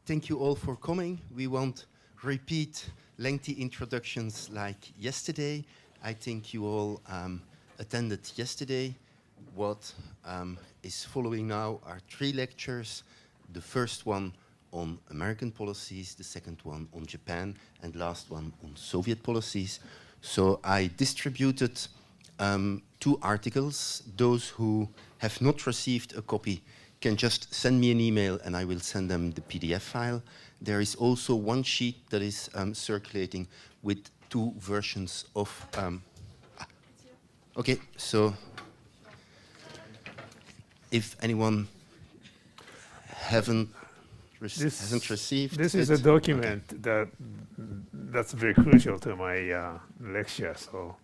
thank you all for coming. We won't repeat lengthy introductions like yesterday. I think you all attended yesterday. What is following now are 3 lectures. The first one on American policies, the second one on Japan, and last one on Soviet policies. So I distributed 2 articles. Those who have not received a copy can just send me an email and I will send them the PDF file. There is also one sheet that is circulating with 2 versions of... Okay, so if anyone hasn't received this is a document that's very crucial to my lecture. So,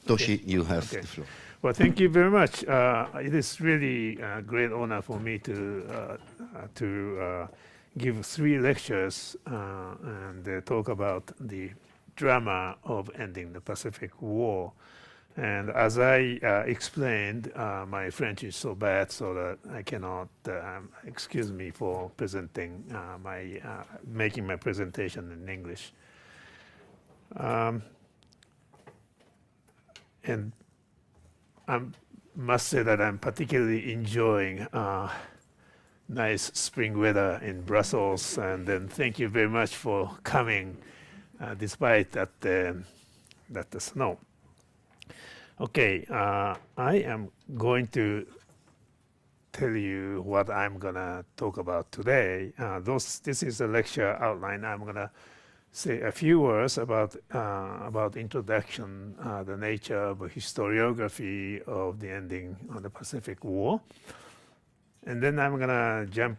Toshi, you have the floor. Well, thank you very much. It is really a great honor for me to give 3 lectures and talk about the drama of ending the Pacific War. And as I explained, my French is so bad so that I cannot, excuse me for presenting making my presentation in English. And I must say that I'm particularly enjoying nice spring weather in Brussels, and then thank you very much for coming despite that the snow. Okay, I am going to tell you what I'm gonna talk about today. This is a lecture outline. I'm gonna say a few words about introduction, the nature of historiography of the ending of the Pacific War, and then I'm gonna jump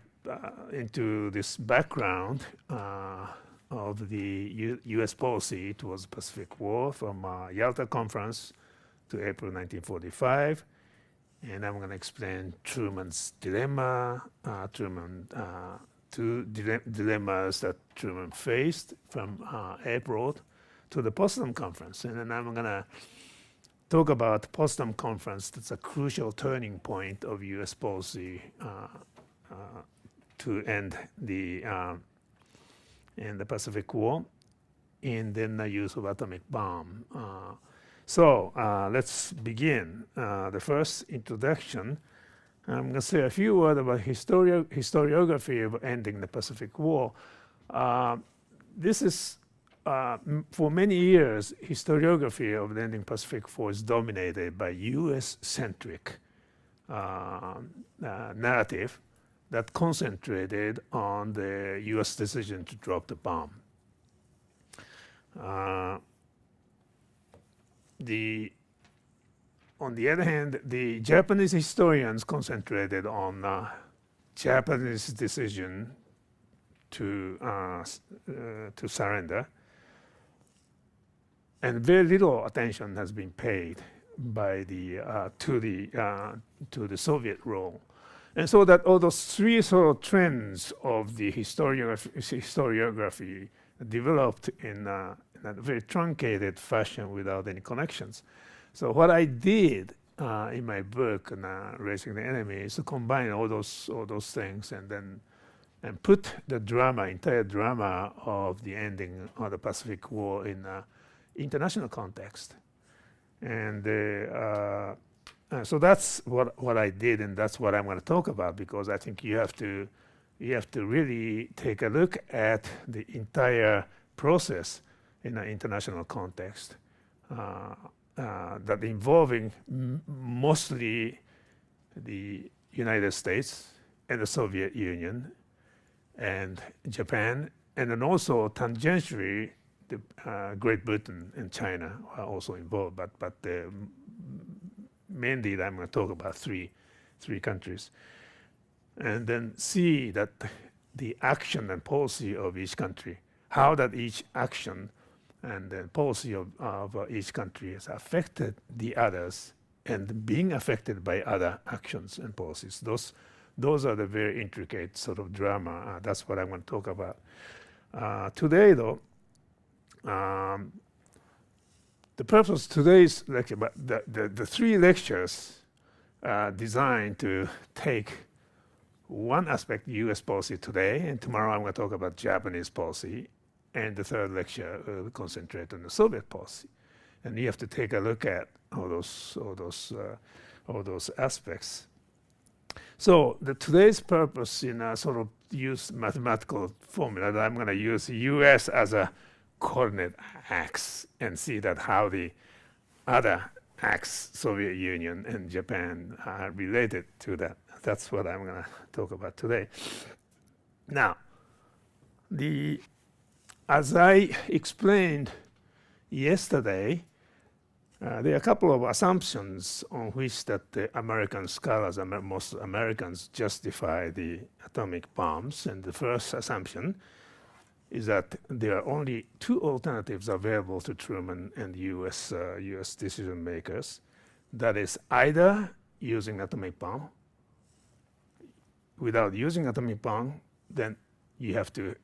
into this background of the U.S. policy towards the Pacific War from Yalta Conference to April 1945, and I'm going to explain Truman's dilemma, two dilemmas that Truman faced from April to the Potsdam Conference. And then I'm going to talk about the Potsdam Conference. That's a crucial turning point of U.S. policy to end the Pacific War, and then the use of atomic bomb. So let's begin. The first introduction, I'm going to say a few words about historiography of ending the Pacific War. This is, for many years, historiography of the ending Pacific War is dominated by US-centric narrative that concentrated on the US decision to drop the bomb. On the other hand, the Japanese historians concentrated on Japanese decision to surrender, and very little attention has been paid by to the Soviet role. And so that all those 3 sort of trends of the historiography developed in a very truncated fashion without any connections. So what I did in my book, Raising the Enemy, is to combine all those things and put the entire drama of the ending of the Pacific War in international context. And so that's what I did, and that's what I'm going to talk about, because I think you have to really take a look at the entire process in an international context that involving mostly the United States and the Soviet Union and Japan, and then also tangentially the Great Britain and China are also involved, but mainly I'm going to talk about three countries, and then see that the action and policy of each country, how that each action and the policy of each country has affected the others and being affected by other actions and policies. Those are the very intricate sort of drama. That's what I'm going to talk about. Today, though, the purpose of today's lecture, but the three lectures are designed to take one aspect, U.S. policy today, and tomorrow I'm going to talk about Japanese policy, and the third lecture will concentrate on the Soviet policy. And you have to take a look at all those aspects. So today's purpose in a sort of use mathematical formula that I'm going to use U.S. as a coordinate axis and see that how the other axis, Soviet Union and Japan, are related to that. That's what I'm going to talk about today. Now, as I explained yesterday, there are a couple of assumptions on which that the American scholars, most Americans, justify the atomic bombs. And the first assumption is that there are only two alternatives available to Truman and US decision makers. That is either using atomic bomb. Without using atomic bomb, then you have to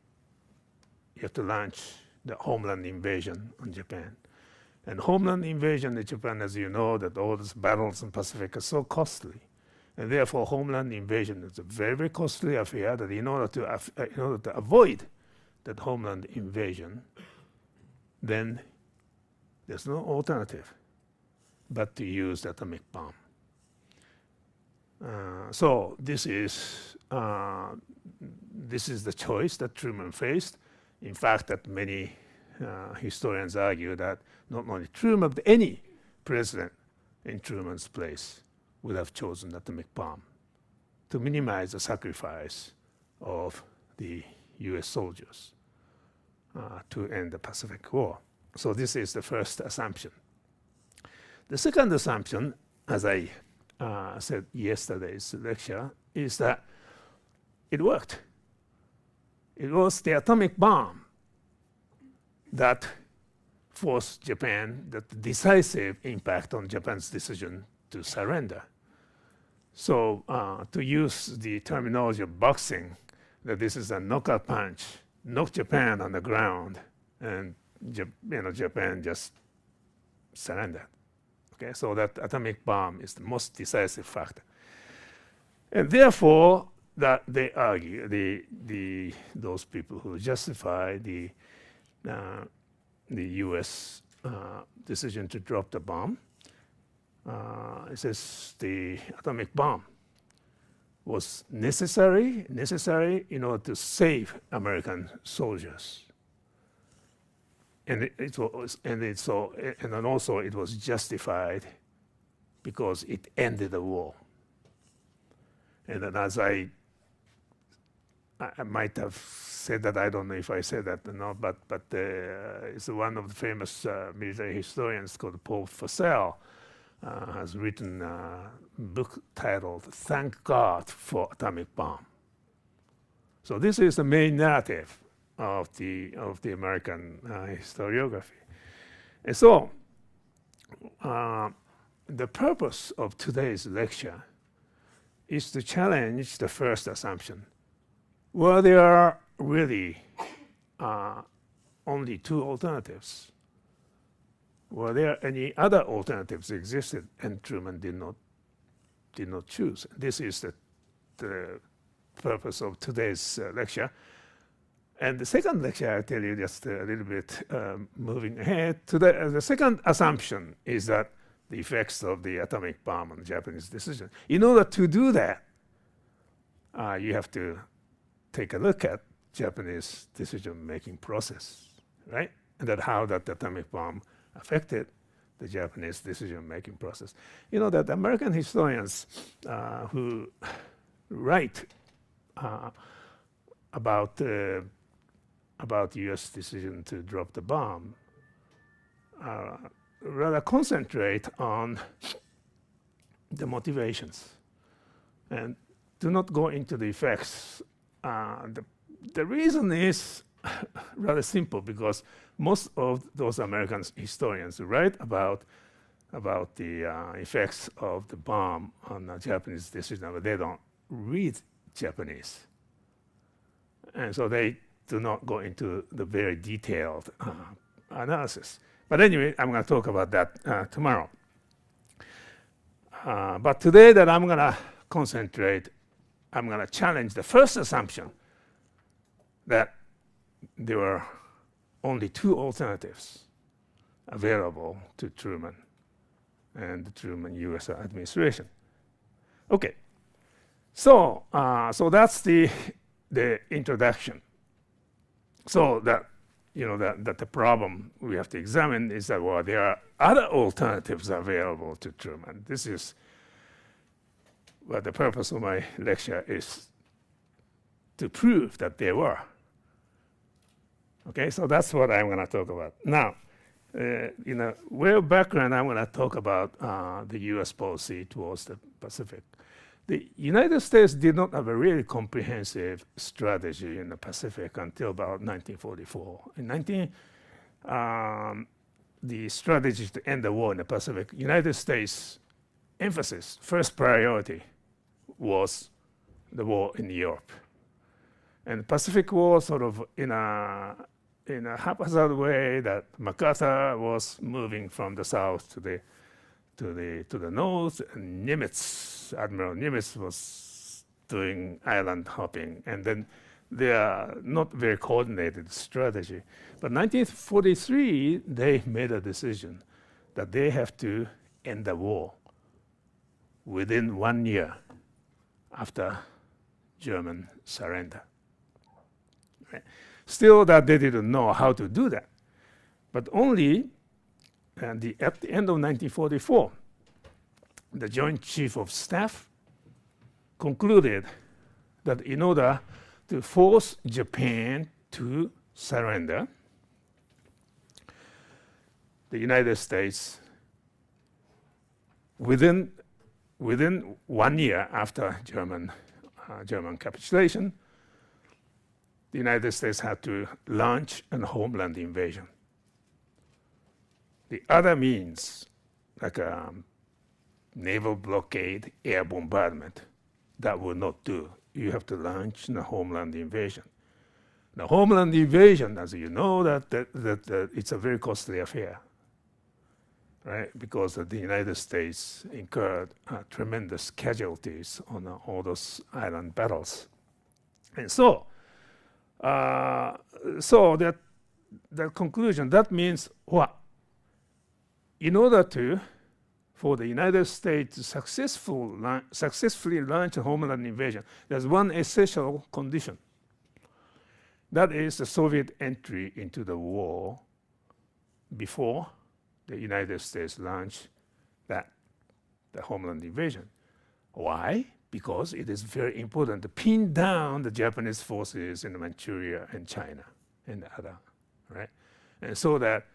launch the homeland invasion on Japan. And homeland invasion in Japan, as you know, that all these battles in Pacific are so costly. And therefore, homeland invasion is a very, very costly affair that in order to avoid that homeland invasion, then there's no alternative but to use the atomic bomb. So this is the choice that Truman faced. In fact, that many historians argue that not only Truman, but any president in Truman's place would have chosen the atomic bomb to minimize the sacrifice of the US soldiers to end the Pacific War. So this is the first assumption. The second assumption, as I said yesterday's lecture, is that it worked. It was the atomic bomb that forced Japan, that decisive impact on Japan's decision to surrender. So to use the terminology of boxing, that this is a knockout punch, knock Japan on the ground, and Japan just surrendered. Okay, so that atomic bomb is the most decisive factor. And therefore, that they argue, those people who justify the U.S. Decision to drop the bomb, it says the atomic bomb was necessary in order to save American soldiers, and then also it was justified because it ended the war. And then as I might have said that, I don't know if I said that or not, but it's one of the famous military historians called Paul Fussell has written a book titled "Thank God for Atomic Bomb." So this is the main narrative of the American historiography. And so the purpose of today's lecture is to challenge the first assumption. Well, there are really only two alternatives. Were there any other alternatives existed and Truman did not choose? This is the purpose of today's lecture. And the second lecture, I'll tell you just a little bit moving ahead. The second assumption is that the effects of the atomic bomb on the Japanese decision. In order to do that, you have to take a look at Japanese decision-making process, right? And that how that atomic bomb affected the Japanese decision-making process. You know that American historians who write about U.S. decision to drop the bomb rather concentrate on the motivations and do not go into the effects. The reason is rather simple, because most of those American historians who write about the effects of the bomb on the Japanese decision, but they don't read Japanese. And so they do not go into the very detailed analysis. But anyway, I'm going to talk about that tomorrow. But today that I'm going to concentrate, I'm going to challenge the first assumption that there were only two alternatives available to Truman and the Truman U.S. administration. Okay, so that's the introduction. So that that the problem we have to examine is that, well, there are other alternatives available to Truman. This is what the purpose of my lecture is, to prove that there were. Okay, so that's what I'm going to talk about. Now, in a way of background, I'm going to talk about the U.S. policy towards the Pacific. The United States did not have a really comprehensive strategy in the Pacific until about 1944. The strategy to end the war in the Pacific, United States emphasis, first priority, was the war in Europe. And the Pacific War sort of in a haphazard way that MacArthur was moving from the south to the north, and Admiral Nimitz was doing island hopping, and then they are not very coordinated strategy. But 1943, they made a decision that they have to end the war within 1 year after German surrender. Right? Still, that they didn't know how to do that. But only at the end of 1944, the Joint Chief of Staff concluded that in order to force Japan to surrender, the United States, within 1 year after German capitulation, the United States had to launch a homeland invasion. The other means, like naval blockade, air bombardment, that will not do. You have to launch the homeland invasion. The homeland invasion, as you know, that it's a very costly affair, right? Because the United States incurred tremendous casualties on all those island battles, and so that conclusion, that means what? In order for the United States to successfully launch a homeland invasion, there's one essential condition. That is the Soviet entry into the war before the United States launched the homeland invasion. Why? Because it is very important to pin down the Japanese forces in Manchuria and China and the other, right? And so that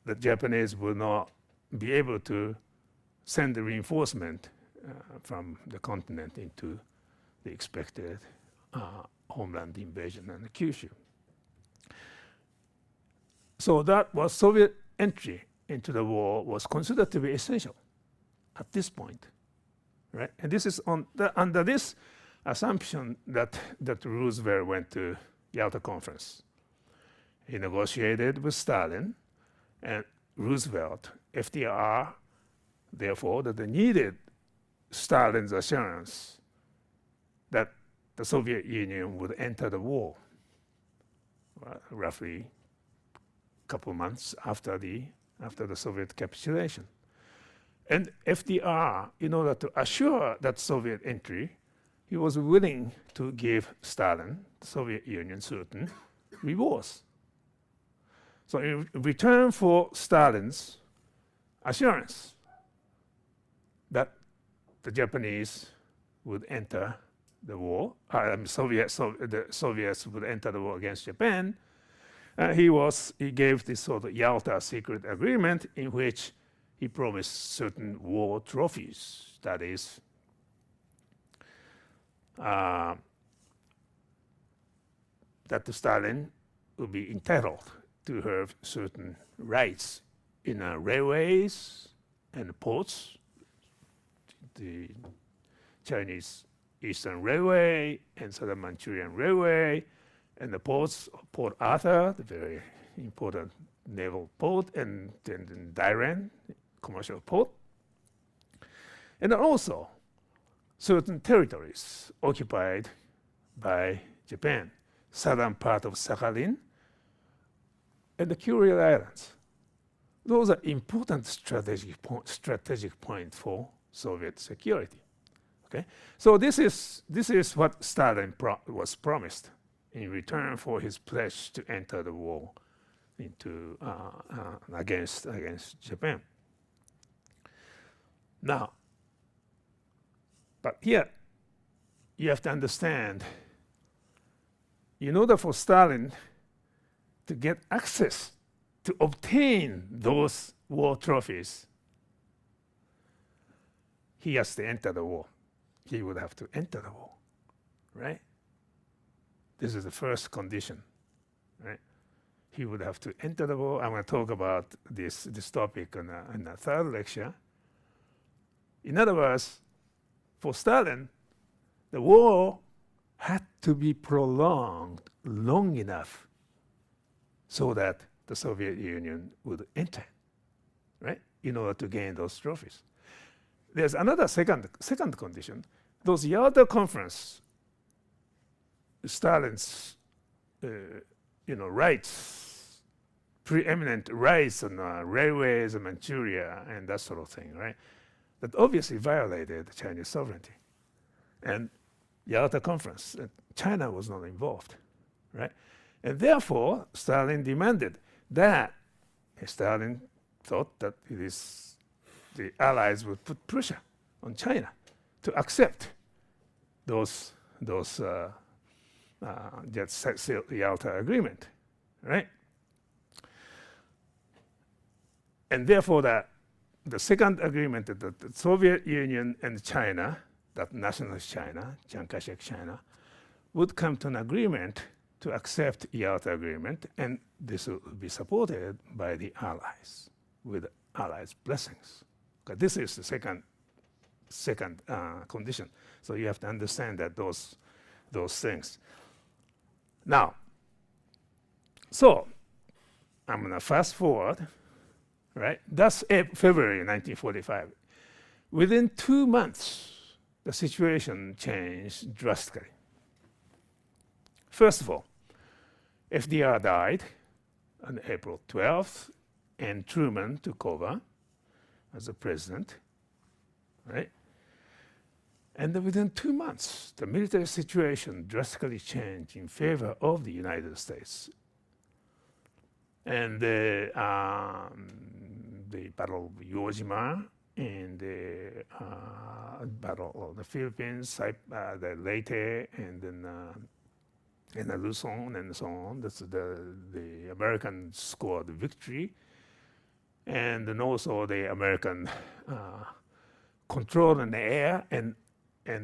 the Japanese will not be able to send the reinforcement from the continent into the expected homeland invasion and Kyushu. So that was Soviet entry into the war was considered to be essential at this point, right? And this is under this assumption that Roosevelt went to Yalta Conference. He negotiated with Stalin, and Roosevelt, FDR, therefore, that they needed Stalin's assurance that the Soviet Union would enter the war, roughly a couple months after the Soviet capitulation. And FDR, in order to assure that Soviet entry, he was willing to give Stalin, the Soviet Union, certain rewards. So in return for Stalin's assurance that the Japanese would enter the war, the Soviets would enter the war against Japan, he gave this sort of Yalta secret agreement in which he promised certain war trophies. That is, that the Stalin would be entitled to have certain rights in railways and ports, the Chinese Eastern Railway and Southern Manchurian Railway, and the ports of Port Arthur, the very important naval port, and then Dairen, commercial port. And then also certain territories occupied by Japan, southern part of Sakhalin, and the Kuril Islands. Those are important strategic point for Soviet security. Okay, so this is what Stalin was promised in return for his pledge to enter the war into against Japan. Now, but here you have to understand, in order for Stalin to get access to obtain those war trophies, he has to enter the war. He would have to enter the war, right? This is the first condition, right? He would have to enter the war. I'm going to talk about this topic in the third lecture. In other words, for Stalin, the war had to be prolonged long enough so that the Soviet Union would enter, right, in order to gain those trophies. There's another second condition. Those Yalta Conference, Stalin's, rights, preeminent rights on railways in Manchuria and that sort of thing, right, that obviously violated Chinese sovereignty. And Yalta Conference, China was not involved, right? And therefore, Stalin demanded that. Stalin thought that the Allies would put pressure on China to accept those Yalta Agreement, right? And therefore, the second agreement that the Soviet Union and China, that nationalist China, Chiang Kai-shek China, would come to an agreement to accept Yalta Agreement, and this would be supported by the Allies with Allies' blessings. Okay, this is the second condition. So you have to understand that those things. Now, so I'm going to fast forward, right? That's February 1945. Within 2 months, the situation changed drastically. First of all, FDR died on April 12th, and Truman took over as the president, right? And then within 2 months, the military situation drastically changed in favor of the United States. And the Battle of Hiroshima and the Battle of the Philippines, the Leyte, and then and the Luzon and so on. That's the American scored victory, and then also the American control in the air and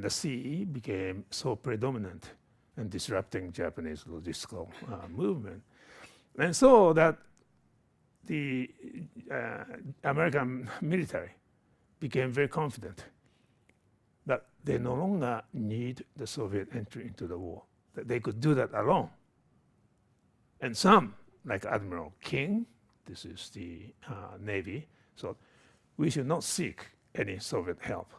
the sea became so predominant and disrupting Japanese logistical movement, and so that the American military became very confident that they no longer need the Soviet entry into the war, that they could do that alone. And some, like Admiral King, this is the Navy, so we should not seek any Soviet help.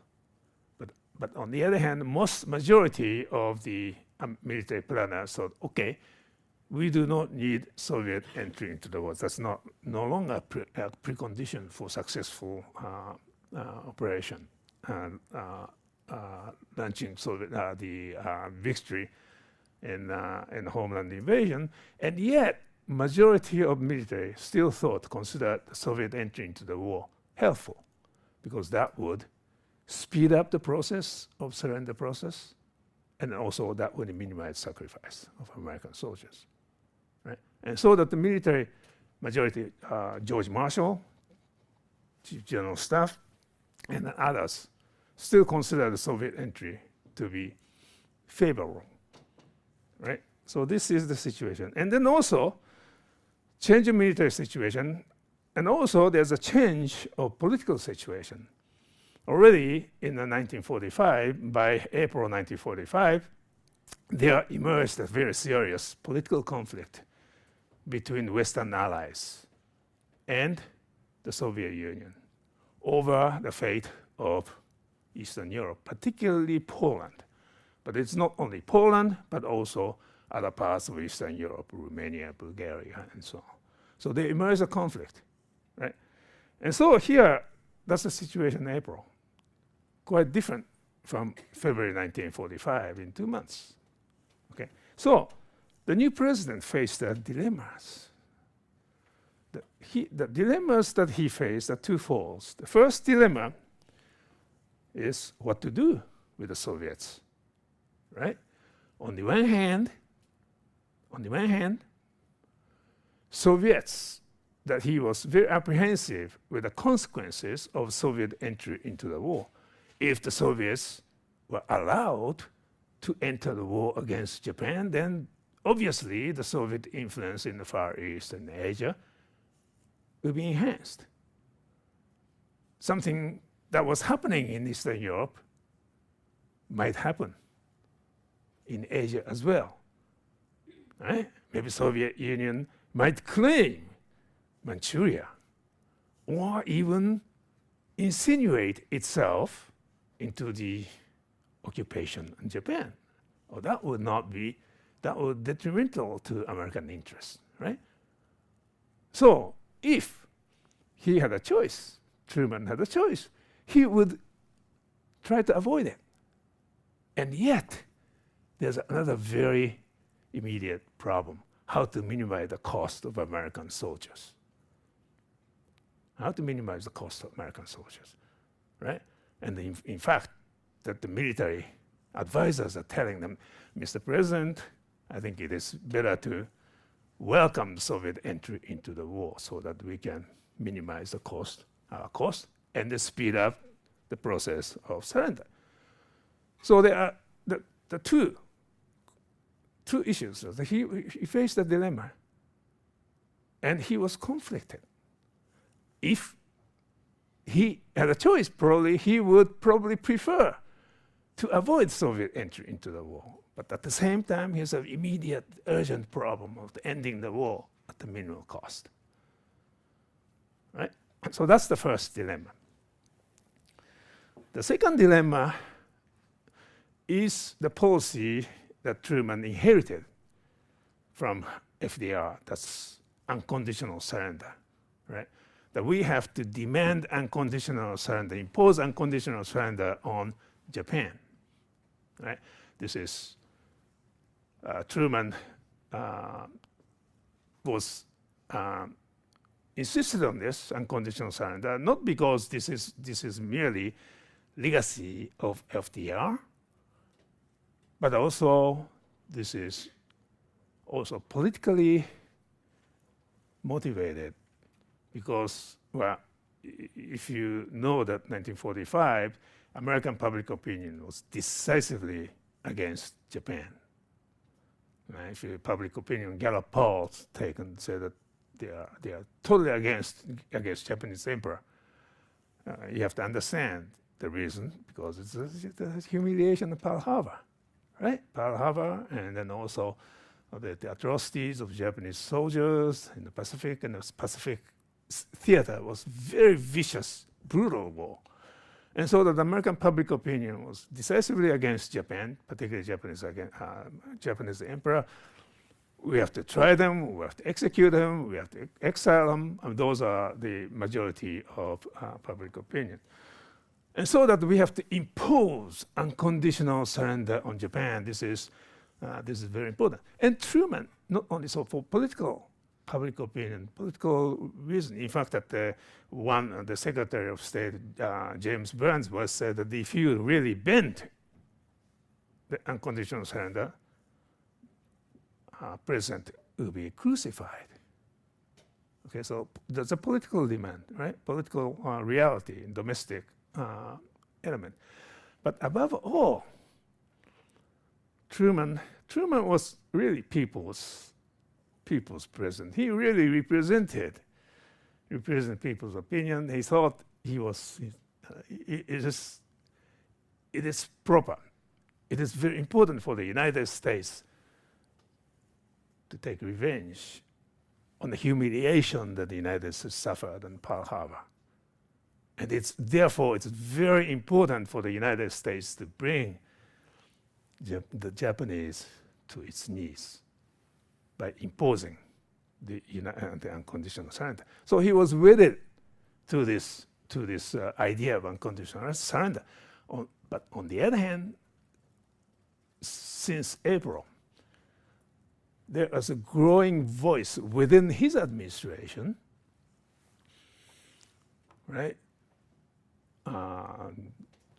But on the other hand, majority of the military planners thought, okay, we do not need Soviet entry into the war. That's no longer a precondition for successful operation launching the victory in homeland invasion. And yet, majority of military still considered Soviet entry into the war helpful, because that would speed up the process of surrender process, and also that would minimize sacrifice of American soldiers, right? And so that the military majority, George Marshall, Chief General Staff, and others still consider the Soviet entry to be favorable, right? So this is the situation. And then also, change in military situation, and also there's a change of political situation. Already in the 1945, by April 1945, there emerged a very serious political conflict between Western allies and the Soviet Union over the fate of Eastern Europe, particularly Poland. But it's not only Poland, but also other parts of Eastern Europe, Romania, Bulgaria, and so on. So there emerged a conflict, right? And so here, that's the situation in April. Quite different from February 1945 in 2 months. Okay, so the new president faced dilemmas. The dilemmas that he faced are twofold. The first dilemma is what to do with the Soviets, right? On the one hand, Soviets, that he was very apprehensive with the consequences of Soviet entry into the war. If the Soviets were allowed to enter the war against Japan, then obviously the Soviet influence in the Far East and Asia will be enhanced. Something that was happening in Eastern Europe might happen in Asia as well, right? Maybe Soviet Union might claim Manchuria, or even insinuate itself into the occupation in Japan. Or that would be detrimental to American interests, right? So if he had a choice, Truman had a choice, he would try to avoid it. And yet, there's another very immediate problem: how to minimize the cost of American soldiers. How to minimize the cost of American soldiers, right? And in fact, that the military advisors are telling them, Mr. President, I think it is better to welcome the Soviet entry into the war so that we can minimize the cost, and then speed up the process of surrender. So there are the two issues. He faced a dilemma, and he was conflicted. If he had a choice, probably he would prefer to avoid Soviet entry into the war. But at the same time, he has an immediate, urgent problem of ending the war at the minimal cost. Right? So that's the first dilemma. The second dilemma is the policy that Truman inherited from FDR. That's unconditional surrender, right? That we have to demand unconditional surrender, impose unconditional surrender on Japan, right? This is Truman was insisted on this unconditional surrender, not because this is merely legacy of FDR, but also this is also politically motivated, because, well, if you know that 1945, American public opinion was decisively against Japan. If you public opinion, Gallup polls taken say that they are totally against Japanese emperor. You have to understand the reason, because it's the humiliation of Pearl Harbor, right? Pearl Harbor, and then also the atrocities of Japanese soldiers in the Pacific, and the Pacific theater was very vicious, brutal war. And so that the American public opinion was decisively against Japan, particularly Japanese emperor. We have to try them, we have to execute them, we have to exile them. And those are the majority of public opinion. And so that we have to impose unconditional surrender on Japan. This is very important. And Truman, not only so for political public opinion, political reason. In fact, that the Secretary of State, James Burns, was said that if you really bend the unconditional surrender, President will be crucified. Okay, so that's a political demand, right? Political reality, domestic element. But above all, Truman was really people's president. He really represented people's opinion. He thought he was. It is proper. It is very important for the United States to take revenge on the humiliation that the United States suffered in Pearl Harbor. And therefore, it's very important for the United States to bring the Japanese to its knees by imposing the unconditional surrender. So he was wedded to this idea of unconditional surrender. But on the other hand, since April, there was a growing voice within his administration, right?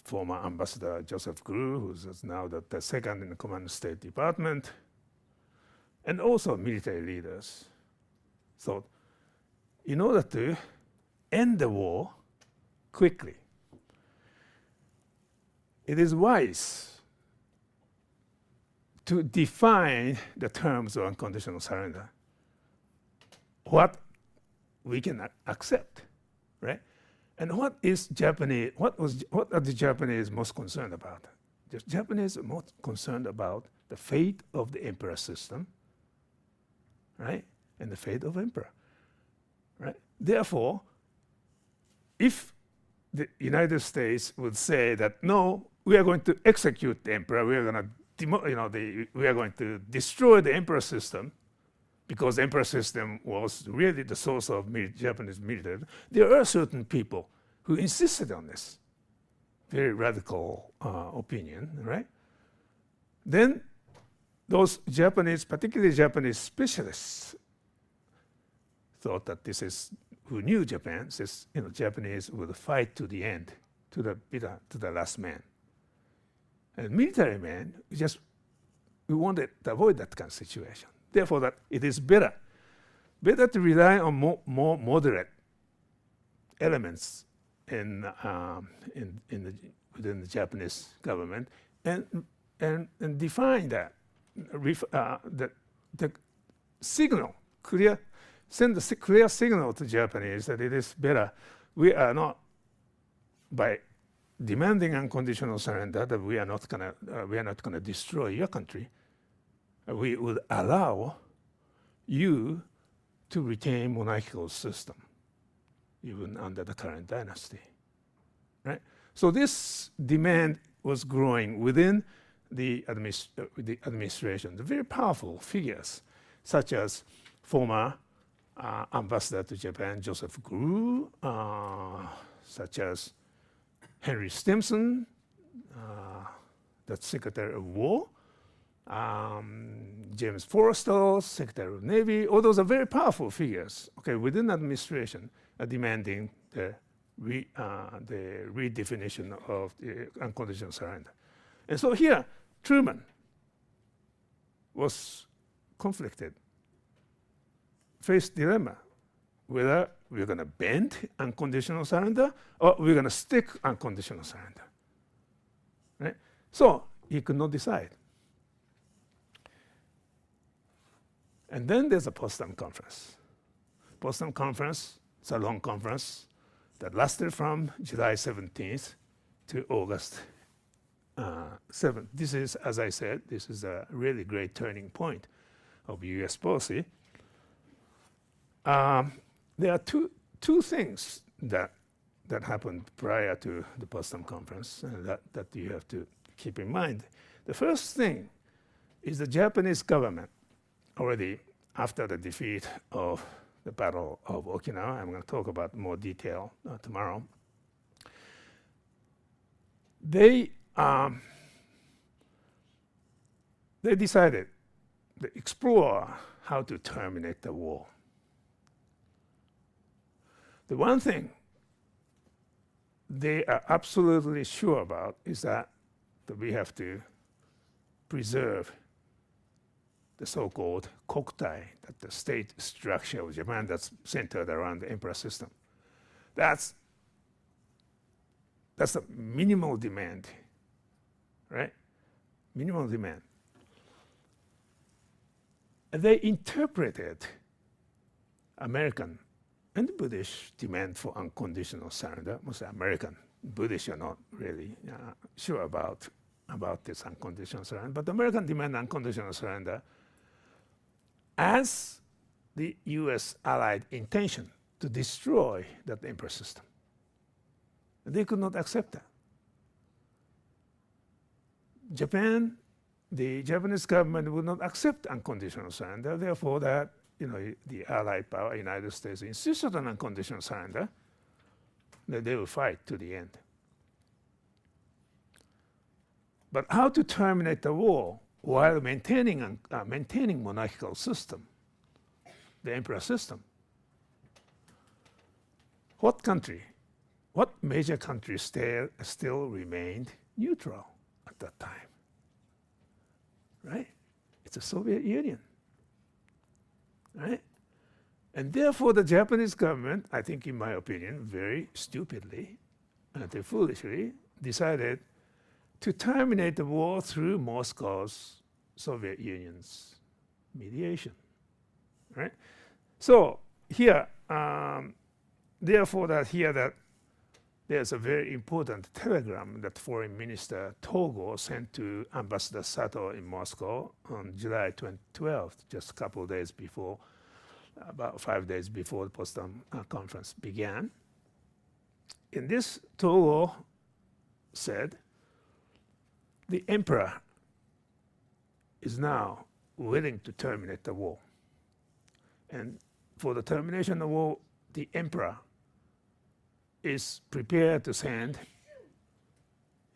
Former Ambassador Joseph Grew, who's now the second in command of the State Department, and also military leaders. So in order to end the war quickly, it is wise to define the terms of unconditional surrender, what we can accept, right? And what are the Japanese most concerned about? The Japanese are most concerned about the fate of the emperor system, right? And the fate of emperor, right? Therefore, if the United States would say that, no, we are going to execute the emperor, we are going to we are going to destroy the emperor system, because the emperor system was really the source of Japanese military. There are certain people who insisted on this very radical opinion, right? Then those Japanese, particularly Japanese specialists, thought that who knew Japan, says, Japanese would fight to the end, to the last man. And military men, we wanted to avoid that kind of situation. Therefore, that it is better to rely on more moderate elements within the Japanese government, and define that the signal, send the clear signal to Japanese that it is better. We are not, by demanding unconditional surrender, that we are not gonna destroy your country. We would allow you to retain monarchical system, even under the current dynasty, right? So this demand was growing within the administration. The very powerful figures, such as former ambassador to Japan, Joseph Grew, such as Henry Stimson, that's Secretary of War, James Forrestal, Secretary of Navy. All those are very powerful figures, okay, within the administration, demanding the redefinition of the unconditional surrender. And so here, Truman was conflicted, faced dilemma, whether we're going to bend unconditional surrender or we're going to stick unconditional surrender, right? So he could not decide. And then there's a Potsdam Conference. Potsdam Conference, it's a long conference that lasted from July 17th to August 7th. This is, as I said, this is a really great turning point of US policy. There are two things that happened prior to the Potsdam Conference that you have to keep in mind. The first thing is the Japanese government, already after the defeat of the Battle of Okinawa, I'm going to talk about more detail tomorrow, they decided to explore how to terminate the war. The one thing they are absolutely sure about is that we have to preserve the so-called kokutai, that the state structure of Japan that's centered around the emperor system. That's a minimal demand, right? Minimal demand. And they interpreted American and British demand for unconditional surrender. Mostly American, British are not really sure about this unconditional surrender, but American demand unconditional surrender as the US Allied intention to destroy that emperor system. They could not accept that. Japan, the Japanese government would not accept unconditional surrender. Therefore, that the Allied power, United States, insisted on unconditional surrender. That they will fight to the end. But how to terminate the war while maintaining monarchical system, the emperor system? What major country still remained neutral at that time? Right? It's the Soviet Union. Right? And therefore the Japanese government, I think in my opinion, very stupidly and foolishly decided to terminate the war through Moscow's Soviet Union's mediation. Right? So here, therefore that there's a very important telegram that Foreign Minister Togo sent to Ambassador Sato in Moscow on July 12th, just a couple of days before, about 5 days before the Potsdam conference began. In this, Togo said, the emperor is now willing to terminate the war. And for the termination of the war, the emperor is prepared to send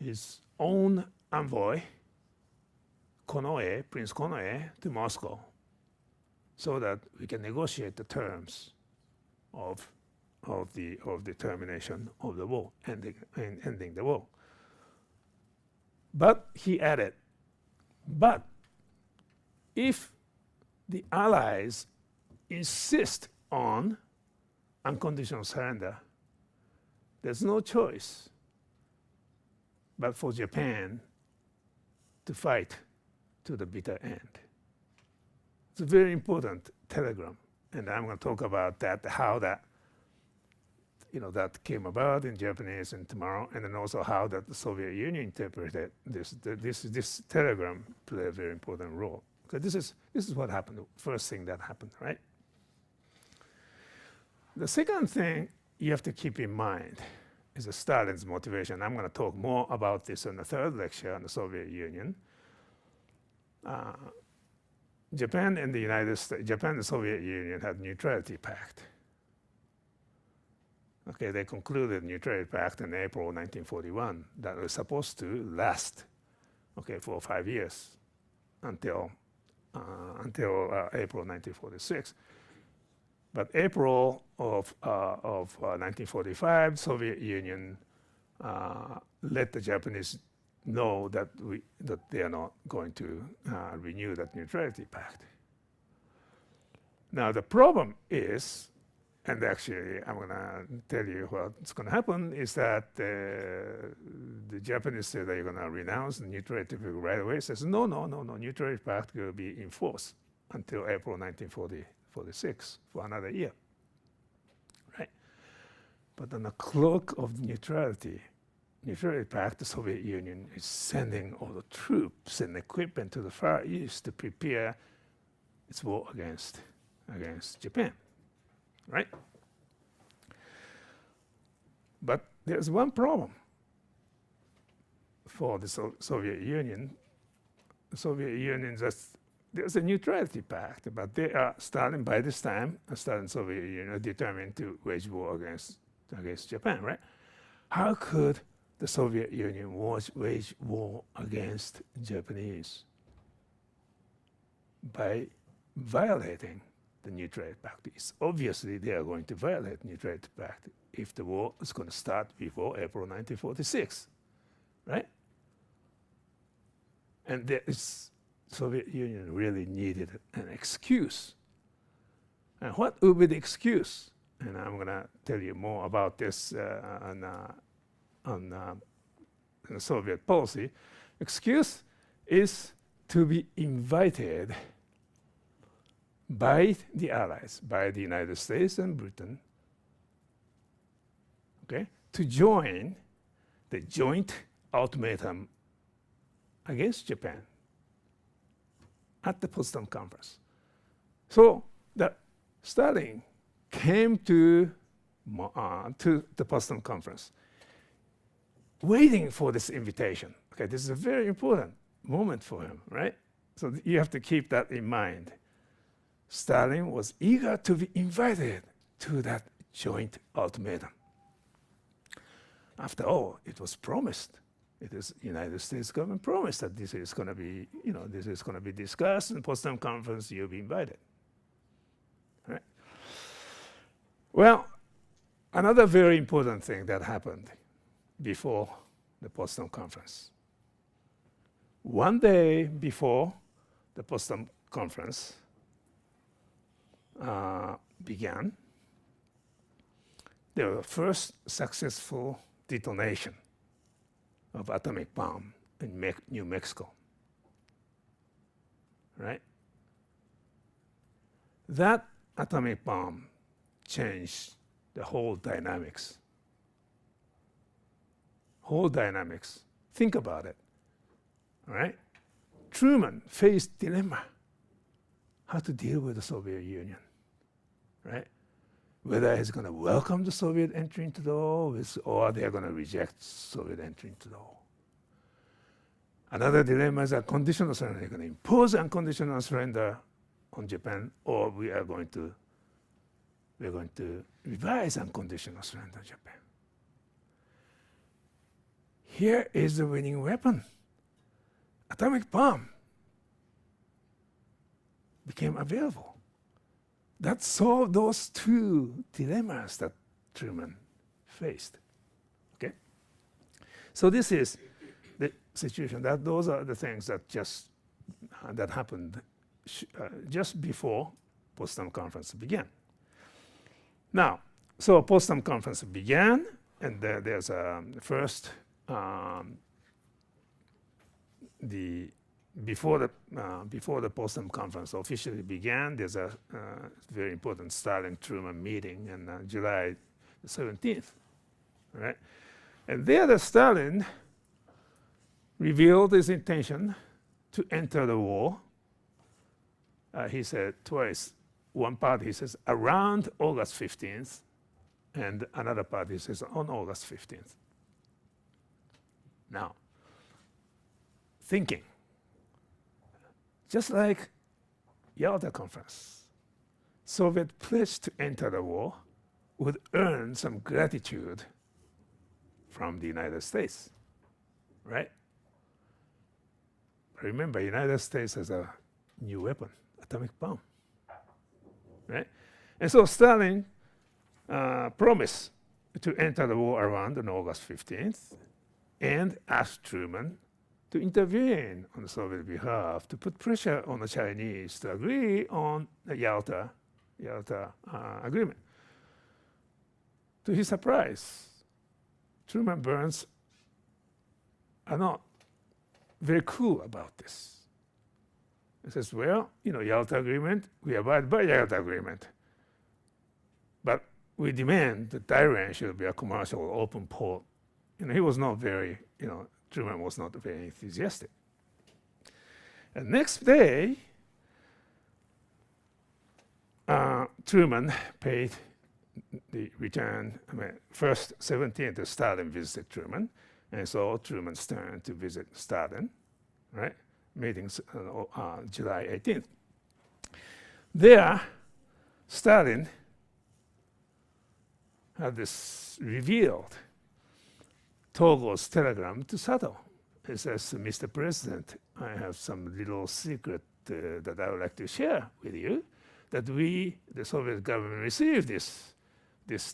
his own envoy, Konoe, Prince Konoe, to Moscow so that we can negotiate the terms of the termination of the war, ending the war. But he added, but if the Allies insist on unconditional surrender, there's no choice but for Japan to fight to the bitter end. It's a very important telegram, and I'm going to talk about that, how that that came about in Japanese and tomorrow, and then also how that the Soviet Union interpreted this telegram played a very important role. Because this is what happened, the first thing that happened, right? The second thing you have to keep in mind is the Stalin's motivation. I'm going to talk more about this in the third lecture on the Soviet Union. Japan and the United States, Japan and the Soviet Union had neutrality pact. Okay, they concluded neutrality pact in April 1941 that was supposed to last, for 5 years until April 1946. But April of 1945, Soviet Union let the Japanese know that they are not going to renew that neutrality pact. Now the problem is, and actually I'm going to tell you what's going to happen, is that the Japanese say they're going to renounce the neutrality pact right away. Says no, neutrality pact will be in force until April 1946 for another year, right? But on the cloak of neutrality pact, the Soviet Union is sending all the troops and equipment to the Far East to prepare its war against Japan, right? But there's one problem for the Soviet Union. The Soviet Union there's a neutrality pact, but they are starting by this time. Starting Soviet Union are determined to wage war against Japan, right? How could the Soviet Union wage war against Japanese? By violating the neutrality pact. It's obviously they are going to violate the neutrality pact if the war is going to start before April 1946, right? And there is Soviet Union really needed an excuse. And what would be the excuse? And I'm going to tell you more about this on the Soviet policy. Excuse is to be invited by the Allies, by the United States and Britain, to join the joint ultimatum against Japan at the Potsdam Conference. So the Stalin came to the Potsdam Conference, waiting for this invitation. Okay, this is a very important moment for him, right? So you have to keep that in mind. Stalin was eager to be invited to that joint ultimatum. After all, it was promised. It is United States government promised that this is going to be, this is going to be discussed in Potsdam Conference. You'll be invited. Right? Well, another very important thing that happened before the Potsdam Conference. One day before the Potsdam Conference began, there was first successful detonation of atomic bomb in New Mexico. Right? That atomic bomb changed the whole dynamics. Whole dynamics. Think about it. Right? Truman faced dilemma how to deal with the Soviet Union. Right? Whether he's going to welcome the Soviet entry into the war or they're going to reject Soviet entry into the war. Another dilemma is a conditional surrender. They're going to impose unconditional surrender on Japan, or we're going to revise unconditional surrender on Japan. Here is the winning weapon. Atomic bomb became available. That solved those two dilemmas that Truman faced. Okay? So this is the situation. Those are the things that that happened just before Potsdam Conference began. Now, so Potsdam Conference began, and there's first before the Potsdam Conference officially began, there's a very important Stalin-Truman meeting on July 17th, right? And there the Stalin revealed his intention to enter the war. He said twice. One part he says around August 15th, and another part he says on August 15th. Now, thinking. Just like Yalta Conference, Soviet pledged to enter the war would earn some gratitude from the United States, right? Remember, United States has a new weapon, atomic bomb, right? And so Stalin promised to enter the war around on August 15th and asked Truman to intervene on the Soviet behalf to put pressure on the Chinese to agree on the Yalta agreement. To his surprise, Truman Burns are not very cool about this. He says, well, Yalta agreement, we abide by Yalta agreement. But we demand that Iran should be a commercial open port. He was not very, Truman was not very enthusiastic. And next day, Truman paid the return, first 17th, Stalin visited Truman, and so Truman's turn to visit Stalin, right? Meetings July 18th. There, Stalin had this revealed Togo's telegram to Sato. He says, Mr. President, I have some little secret that I would like to share with you, that we, the Soviet government, received this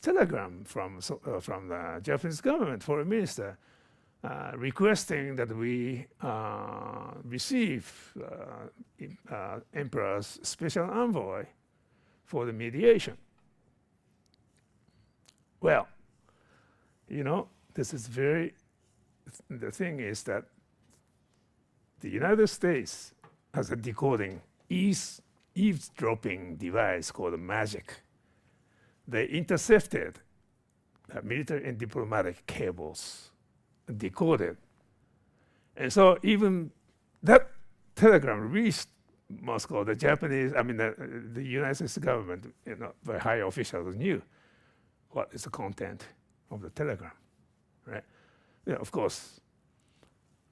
telegram from the Japanese government, foreign minister, requesting that we receive Emperor's special envoy for the mediation. Well, this is the thing is that the United States has a decoding eavesdropping device called MAGIC. They intercepted military and diplomatic cables, decoded. And so even that telegram reached Moscow, the Japanese, I mean, the United States government, very high officials knew what is the content of the telegram, right? Yeah, of course,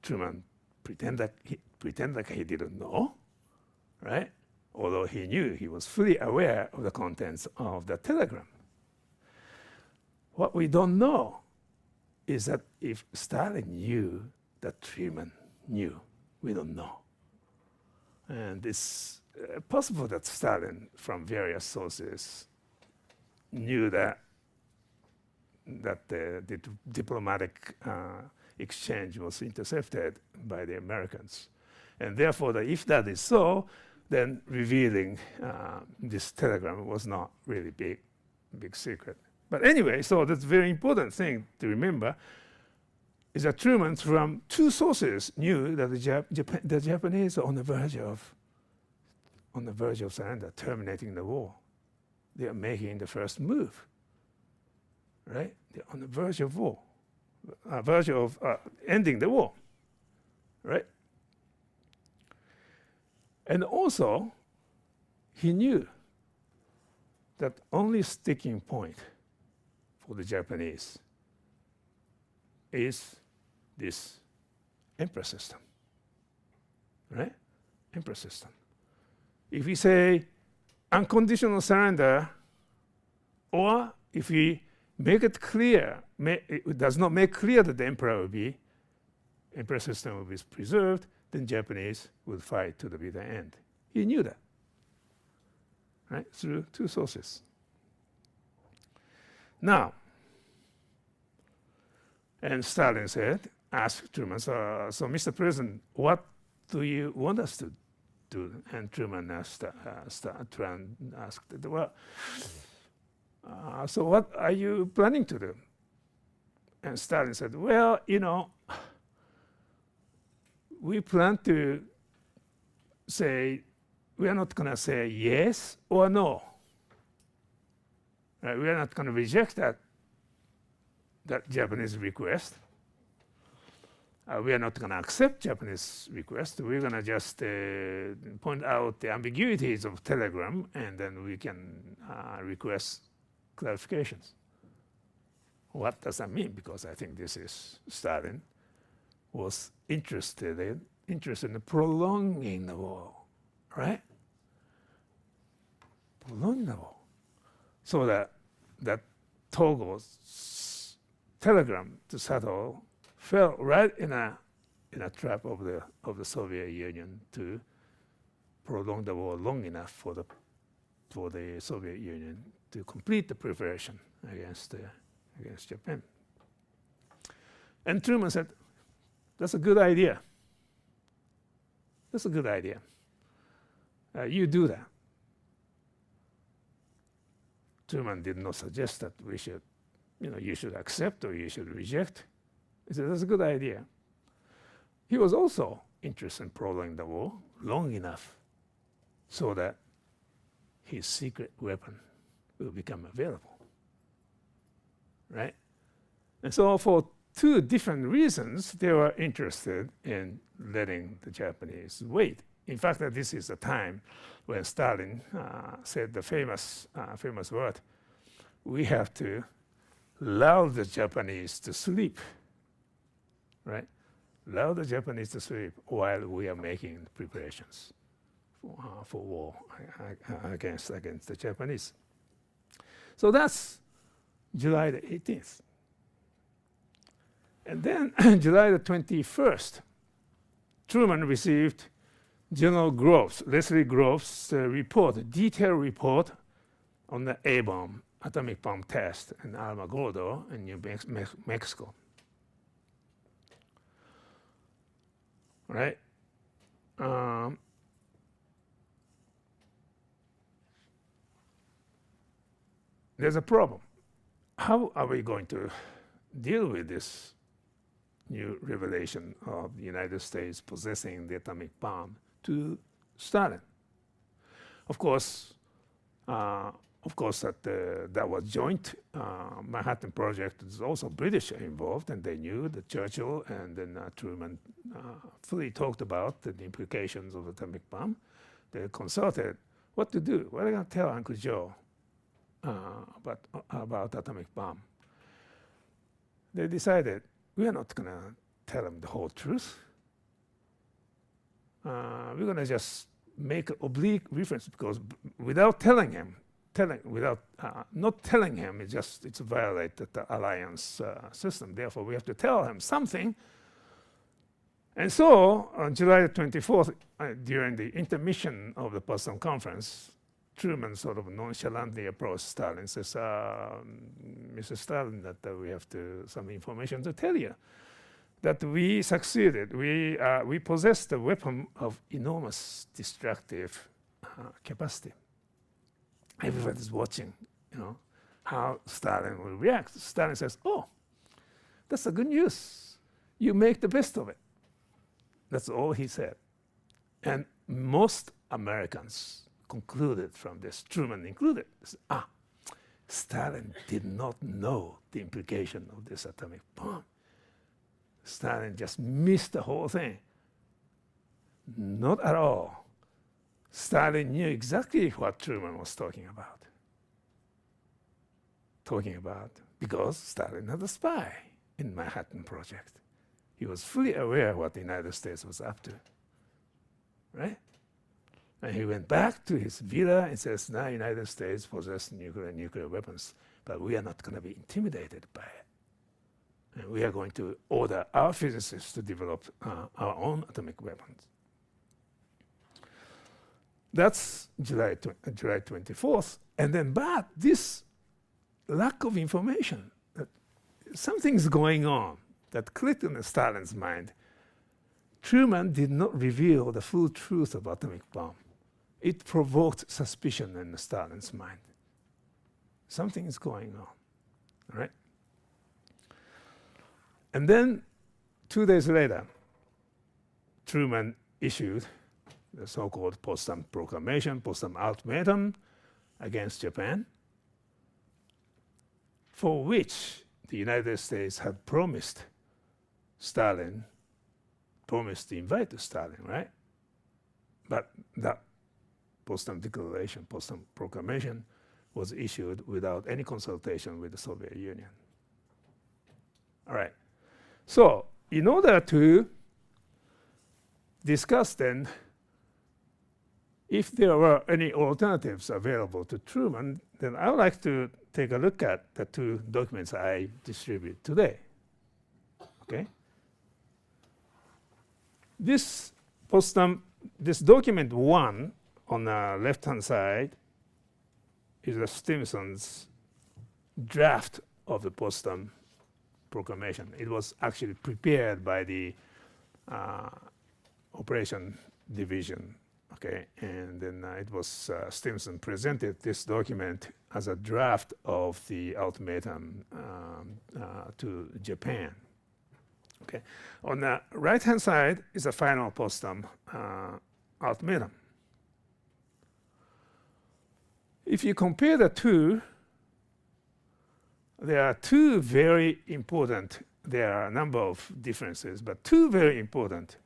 Truman pretended he didn't know, right? Although he knew, he was fully aware of the contents of the telegram. What we don't know is that if Stalin knew that Truman knew, we don't know. And it's possible that Stalin, from various sources, knew that the diplomatic exchange was intercepted by the Americans. And therefore, if that is so, then revealing this telegram was not really big secret. But anyway, so that's a very important thing to remember, is that Truman, from two sources, knew that the Japanese are on the verge of surrender, terminating the war. They are making the first move, right? They're on the verge of war, ending the war, right? And also, he knew that only sticking point for the Japanese is this emperor system, right? Emperor system. If we say unconditional surrender, or if we make it clear, it does not make clear that the emperor system will be preserved, then Japanese will fight to the bitter end. He knew that, right? Through two sources. Now, and Stalin asked Truman, so Mr. President, what do you want us to do? And Truman asked, well, so what are you planning to do? And Stalin said, well, we plan to say, we are not going to say yes or no. Right? We are not going to reject that Japanese request. We are not going to accept Japanese request. We're going to just point out the ambiguities of telegram, and then we can request clarifications. What does that mean? Because I think this is Stalin was interested in prolonging the war, right? Prolonging the war, so that Togo's telegram to Sato fell right in a trap of the Soviet Union to prolong the war long enough for the Soviet Union to complete the preparation against Japan. And Truman said, "That's a good idea. That's a good idea. You do that." Truman did not suggest that we should, you should accept or you should reject. He said, that's a good idea. He was also interested in prolonging the war long enough so that his secret weapon will become available, right? And so for two different reasons, they were interested in letting the Japanese wait. In fact, this is the time when Stalin said the famous word, "We have to allow the Japanese to sleep," right? Allow the Japanese to sleep while we are making preparations for war against the Japanese. So that's July the 18th. And then July the 21st, Truman received General Leslie Groves' report, a detailed report on the A-bomb, atomic bomb test in Alamogordo in New Mexico. Right? There's a problem. How are we going to deal with this new revelation of the United States possessing the atomic bomb to Stalin? Of course, that was joint. Manhattan Project is also British involved, and they knew that Churchill and then Truman fully talked about the implications of the atomic bomb. They consulted what to do. What are they going to tell Uncle Joe about atomic bomb? They decided, we are not going to tell him the whole truth. We're going to just make an oblique reference, because without telling him, not telling him, it's violated the alliance system. Therefore, we have to tell him something. And so, on July 24th, during the intermission of the Potsdam Conference, Truman sort of nonchalantly approached Stalin and says, Mr. Stalin, that we have some information to tell you. That we succeeded. We possessed a weapon of enormous destructive capacity. Everybody's watching, how Stalin will react. Stalin says, oh, that's a good news. You make the best of it. That's all he said. And most Americans concluded from this, Truman included, Stalin did not know the implication of this atomic bomb. Stalin just missed the whole thing. Not at all. Stalin knew exactly what Truman was talking about. Because Stalin had a spy in Manhattan Project. He was fully aware what the United States was up to, right? And he went back to his villa and says, now United States possess nuclear weapons, but we are not going to be intimidated by it. And we are going to order our physicists to develop our own atomic weapons. That's July 24th. And then, but this lack of information, that something's going on, that clicked in Stalin's mind. Truman did not reveal the full truth of atomic bomb. It provoked suspicion in Stalin's mind. Something is going on, right? And then 2 days later, Truman issued the so-called Potsdam Proclamation, Potsdam Ultimatum against Japan, for which the United States had promised to invite Stalin, right? But that Potsdam Declaration, Potsdam Proclamation, was issued without any consultation with the Soviet Union. All right. So, in order to discuss then if there were any alternatives available to Truman, then I would like to take a look at the 2 documents I distribute today. Okay? This document 1 on the left-hand side is the Stimson's draft of the Potsdam Proclamation. It was actually prepared by the Operation Division, okay, and then it was Stimson presented this document as a draft of the ultimatum to Japan. Okay, on the right-hand side is a final Potsdam ultimatum. If you compare the 2, there are 2 very important. There are a number of differences, but 2 very important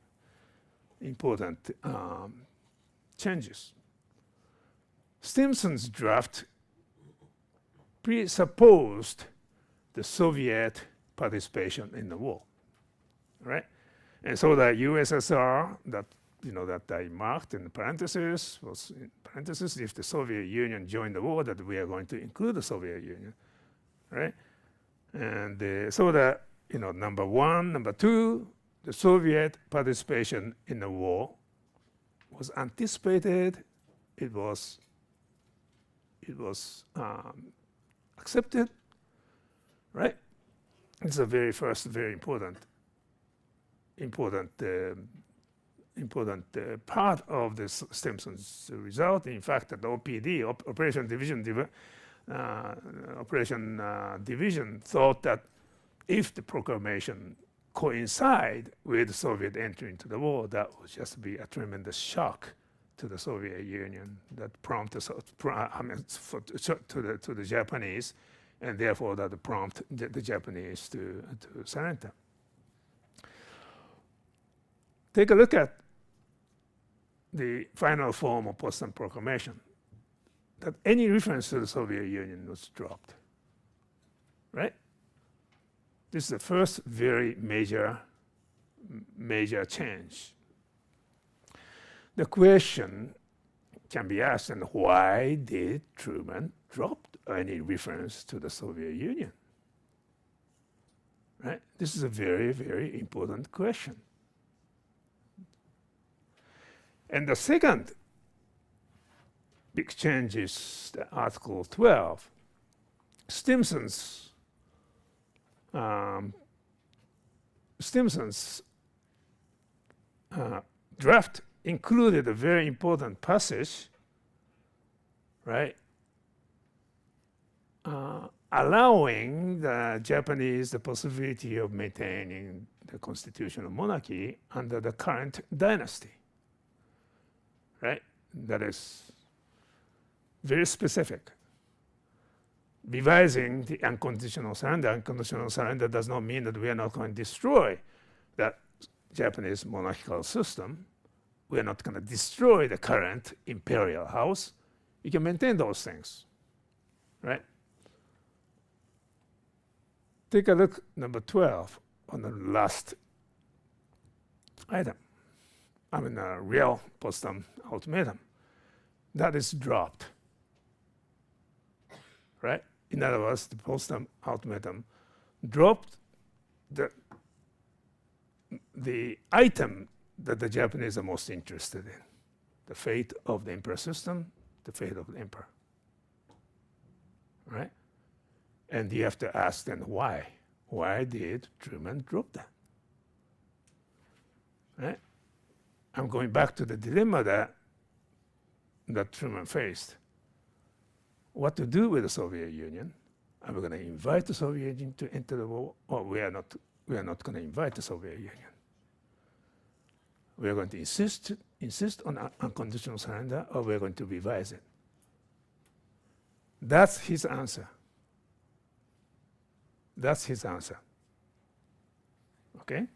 changes. Stimson's draft presupposed the Soviet participation in the war, right? And so the USSR that I marked in parentheses was in parentheses. If the Soviet Union joined the war, that we are going to include the Soviet Union, right? And so that number 1, number 2, the Soviet participation in the war was anticipated. It was accepted, right? It's the very first, very important part of the Stimson's result. In fact, the OPD, Operation Division, thought that if the proclamation coincide with Soviet entry into the war, that would just be a tremendous shock to the Soviet Union, that prompted to the Japanese, and therefore that prompt the Japanese to surrender. Take a look at the final form of Potsdam Proclamation, that any reference to the Soviet Union was dropped. Right? This is the first very major change. The question can be asked, and why did Truman drop any reference to the Soviet Union? Right? This is a very, very important question. And the second big change is the Article 12. Stimson's draft included a very important passage, right, allowing the Japanese the possibility of maintaining the constitutional monarchy under the current dynasty, right? That is very specific. Revising the unconditional surrender. Unconditional surrender does not mean that we are not going to destroy that Japanese monarchical system. We are not going to destroy the current imperial house. You can maintain those things, right? Take a look, number 12, on the last item. I mean, a real Potsdam ultimatum. That is dropped, right? In other words, the Potsdam ultimatum dropped the item that the Japanese are most interested in, the fate of the emperor system, the fate of the emperor, right? And you have to ask then why. Why did Truman drop that? Right? I'm going back to the dilemma that Truman faced. What to do with the Soviet Union? Are we going to invite the Soviet Union to enter the war, or we are not going to invite the Soviet Union? We are going to insist on unconditional surrender, or we are going to revise it. That's his answer. That's his answer. Okay?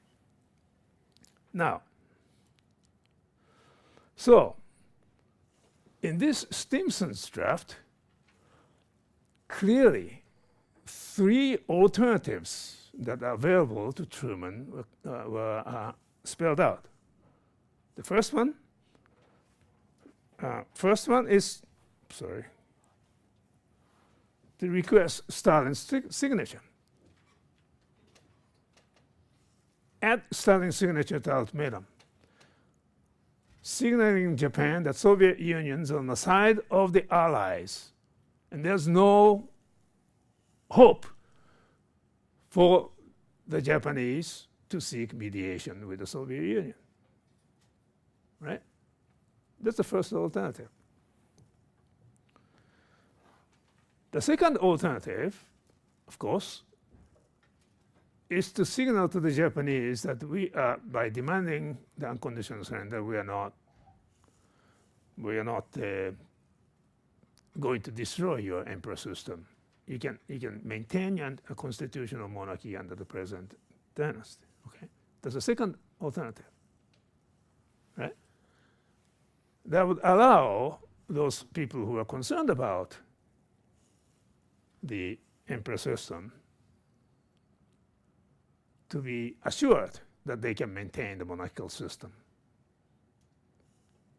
Now, so in this Stimson's draft, clearly 3 alternatives that are available to Truman were spelled out. The first one is, to request Stalin's signature. Add Stalin's signature to ultimatum, signaling Japan that Soviet Union's on the side of the Allies, and there's no hope for the Japanese to seek mediation with the Soviet Union. Right? That's the first alternative. The second alternative, of course, is to signal to the Japanese that we are, by demanding the unconditional surrender, we are not going to destroy your emperor system. You can maintain a constitutional monarchy under the present dynasty. Okay, that's the second alternative. Right? That would allow those people who are concerned about the emperor system to be assured that they can maintain the monarchical system.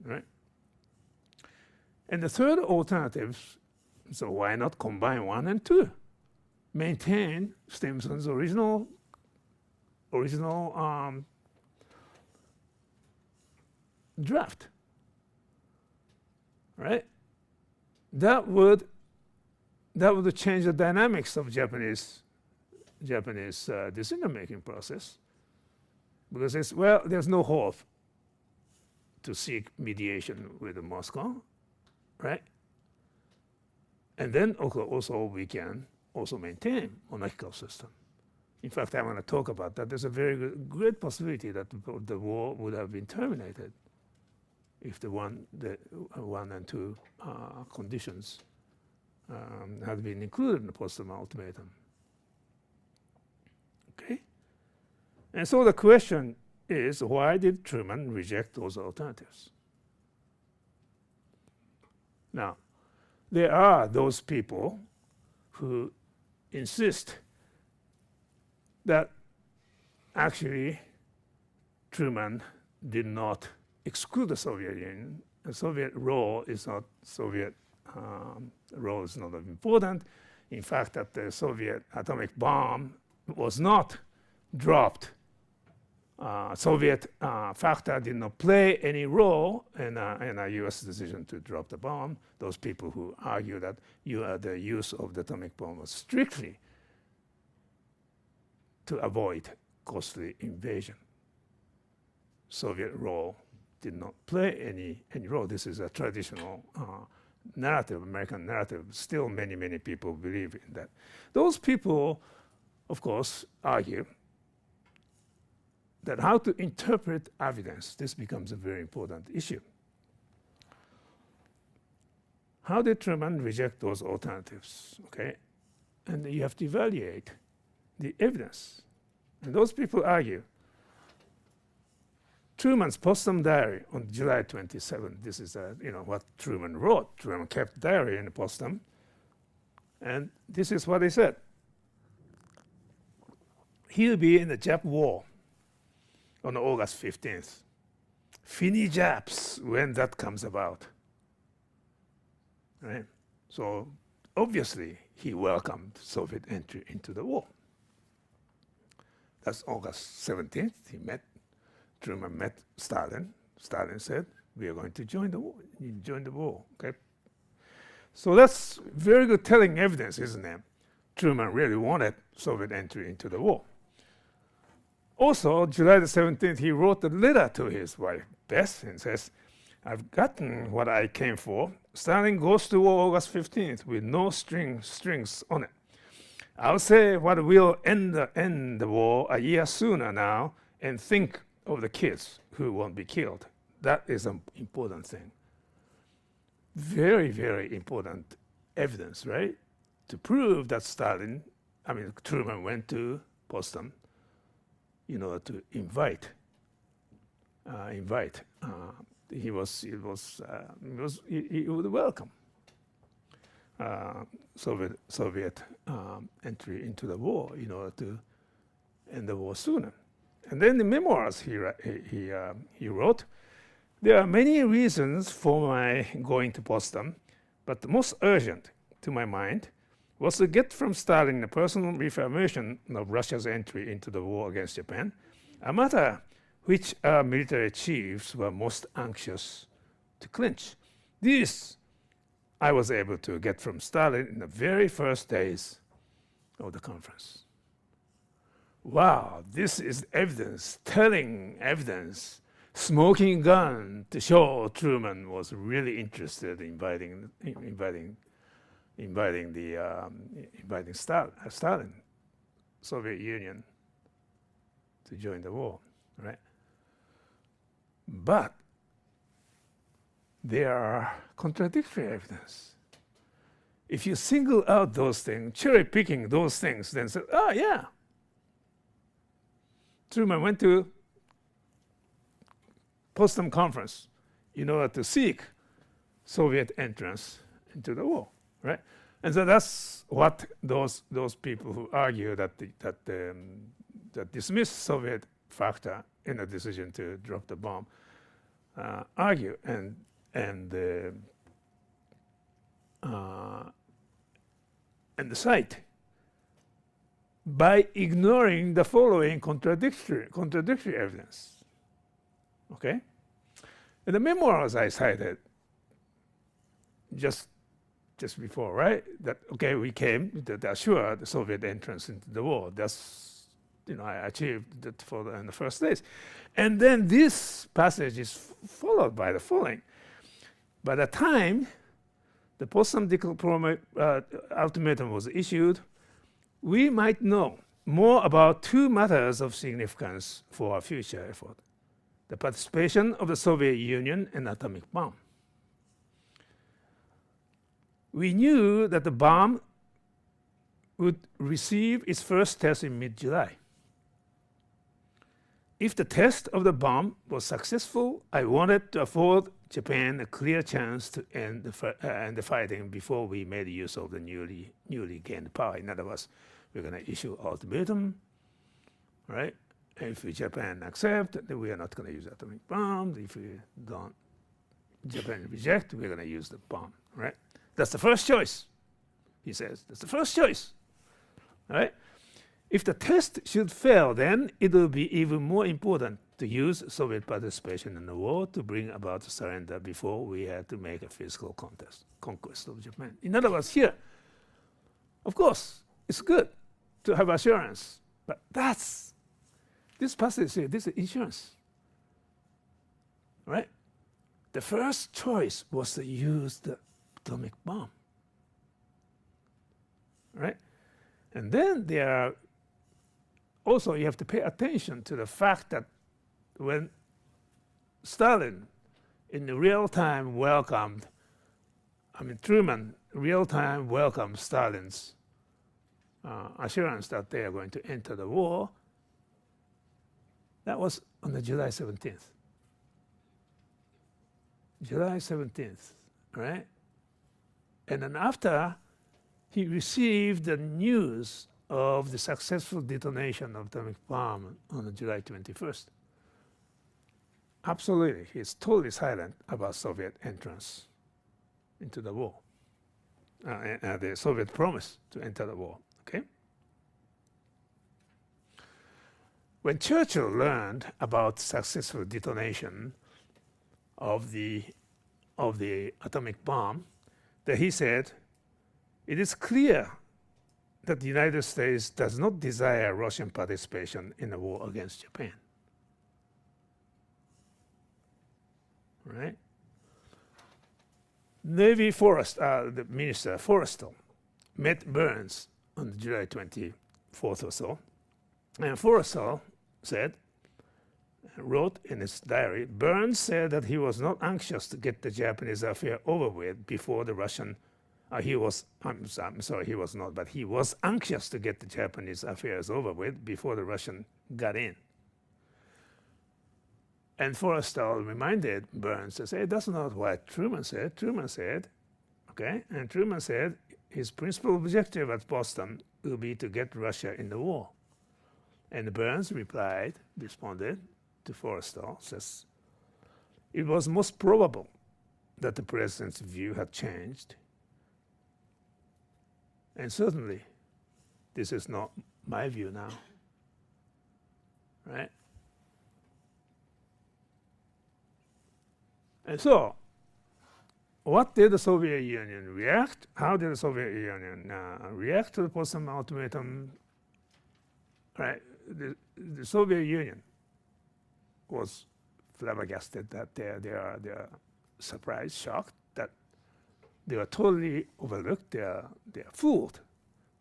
Right? And the third alternative, so why not combine 1 and 2? Maintain Stimson's original draft. Right? That would change the dynamics of Japanese decision-making process, because there's no hope to seek mediation with Moscow, right? And then also we can also maintain monarchical system. In fact, I'm going to talk about that. There's a very great possibility that the war would have been terminated if the 1 and 2 conditions had been included in the Potsdam ultimatum. Okay? And so the question is, why did Truman reject those alternatives? Now, there are those people who insist that actually Truman did not exclude the Soviet Union. The Soviet role is not important. In fact, that the Soviet atomic bomb was not dropped. Soviet factor did not play any role in a U.S. decision to drop the bomb. Those people who argue that the use of the atomic bomb was strictly to avoid costly invasion. Soviet role did not play any role. This is a traditional narrative, American narrative. Still many people believe in that. Those people, of course, argue that how to interpret evidence, this becomes a very important issue. How did Truman reject those alternatives? Okay, and you have to evaluate the evidence. And those people argue Truman's Potsdam diary on July 27. This is what Truman wrote. Truman kept diary in Potsdam, and this is what he said. He'll be in the Jap war on August 15th. Finny Japs when that comes about. Right? So obviously he welcomed Soviet entry into the war. That's August 17th. Truman met Stalin. Stalin said, we are going to join the war. You join the war. Okay? So that's very good telling evidence, isn't it? Truman really wanted Soviet entry into the war. Also, July the 17th, he wrote a letter to his wife, Beth, and says, I've gotten what I came for. Stalin goes to war August 15th with no strings on it. I'll say what will end the war a year sooner now and think of the kids who won't be killed. That is an important thing. Very important evidence, right? To prove that Truman went to Potsdam in order to invite. He would welcome Soviet entry into the war in order to end the war sooner. And then the memoirs he wrote, there are many reasons for my going to Potsdam, but the most urgent, to my mind, was to get from Stalin the personal reaffirmation of Russia's entry into the war against Japan, a matter which our military chiefs were most anxious to clinch. This I was able to get from Stalin in the very first days of the conference. Wow, this is evidence, telling evidence, smoking gun to show Truman was really interested in inviting Stalin, Soviet Union, to join the war, right? But there are contradictory evidence. If you single out those things, cherry picking those things, then say, oh yeah, Truman went to Potsdam Conference in order to seek Soviet entrance into the war, right? And so that's what those people who argue that dismiss Soviet factor in the decision to drop the bomb argue and cite by ignoring the following contradictory evidence. Okay? In the memoirs I cited just before, right? That okay, we came that assure the Soviet entrance into the war. That's I achieved that in the first days, and then this passage is followed by the following. By the time the Potsdam ultimatum was issued, we might know more about two matters of significance for our future effort: the participation of the Soviet Union in the atomic bomb. We knew that the bomb would receive its first test in mid-July. If the test of the bomb was successful, I wanted to afford Japan a clear chance to end the fighting before we made use of the newly gained power. In other words, we're going to issue ultimatum, right? If Japan accept, then we are not going to use atomic bomb. If we don't, Japan reject, we're going to use the bomb, right? That's the first choice, he says. That's the first choice, right? If the test should fail, then it will be even more important to use Soviet participation in the war to bring about surrender before we had to make a physical conquest of Japan. In other words, here, of course, it's good to have assurance, but this passage here, this is insurance, right? The first choice was to use the atomic bomb, right? And then there are also, you have to pay attention to the fact that when Stalin in real time Truman real time welcomed Stalin's assurance that they are going to enter the war, that was on the July 17th. July 17th, right? And then after he received the news of the successful detonation of atomic bomb on July 21st, absolutely, he's totally silent about Soviet entrance into the war, the Soviet promise to enter the war, okay? When Churchill learned about successful detonation of the atomic bomb, that he said, "It is clear that the United States does not desire Russian participation in the war against Japan." Right? Navy the Minister Forrestal met Burns on July 24th or so, and Forrestal wrote in his diary, Burns said that he was not anxious to get the Japanese affair over with before the Russian. He was not, but he was anxious to get the Japanese affairs over with before the Russian got in. And Forrestal reminded Burns to say, that's not what Truman said. Truman said, okay, and Truman said his principal objective at Boston will be to get Russia in the war. And Burns responded to Forrestal, says, it was most probable that the president's view had changed. And certainly, this is not my view now, right? And so, what did the Soviet Union react? How did the Soviet Union react to the Potsdam ultimatum? Right, the Soviet Union was flabbergasted that they are surprised, shocked that they were totally overlooked. They are fooled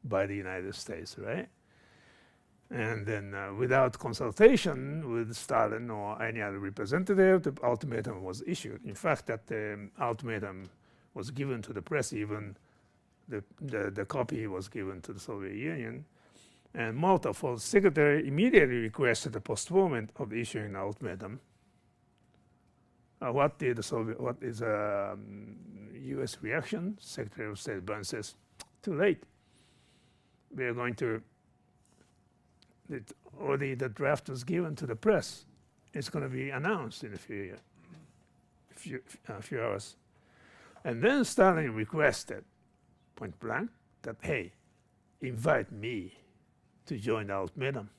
by the United States, right? And then without consultation with Stalin or any other representative, the ultimatum was issued. In fact, that the ultimatum was given to the press, even the copy was given to the Soviet Union. And Malta, for the secretary, immediately requested the postponement of issuing the ultimatum. What is U.S. reaction? Secretary of State Burns says, too late. We are going to, already the draft was given to the press. It's going to be announced in a few hours. And then Stalin requested, point blank, that, hey, invite me to join the ultimatum.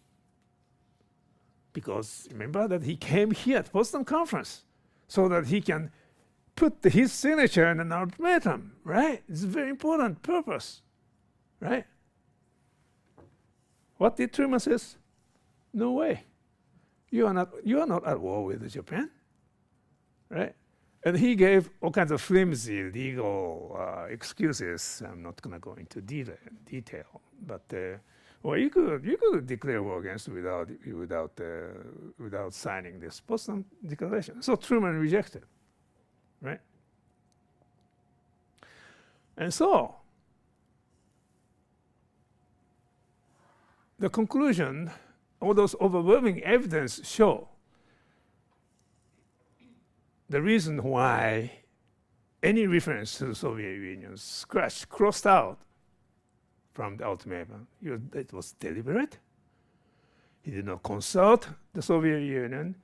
Because remember that he came here at Potsdam Conference so that he can put his signature in an ultimatum, right? It's a very important purpose, right? What did Truman says? No way. You are not at war with Japan, right? And he gave all kinds of flimsy legal excuses. I'm not going to go into detail, but well, you could declare war against without signing this Potsdam Declaration. So Truman rejected, right? And so the conclusion, all those overwhelming evidence show the reason why any reference to the Soviet Union crossed out from the ultimatum, it was deliberate. He did not consult the Soviet Union,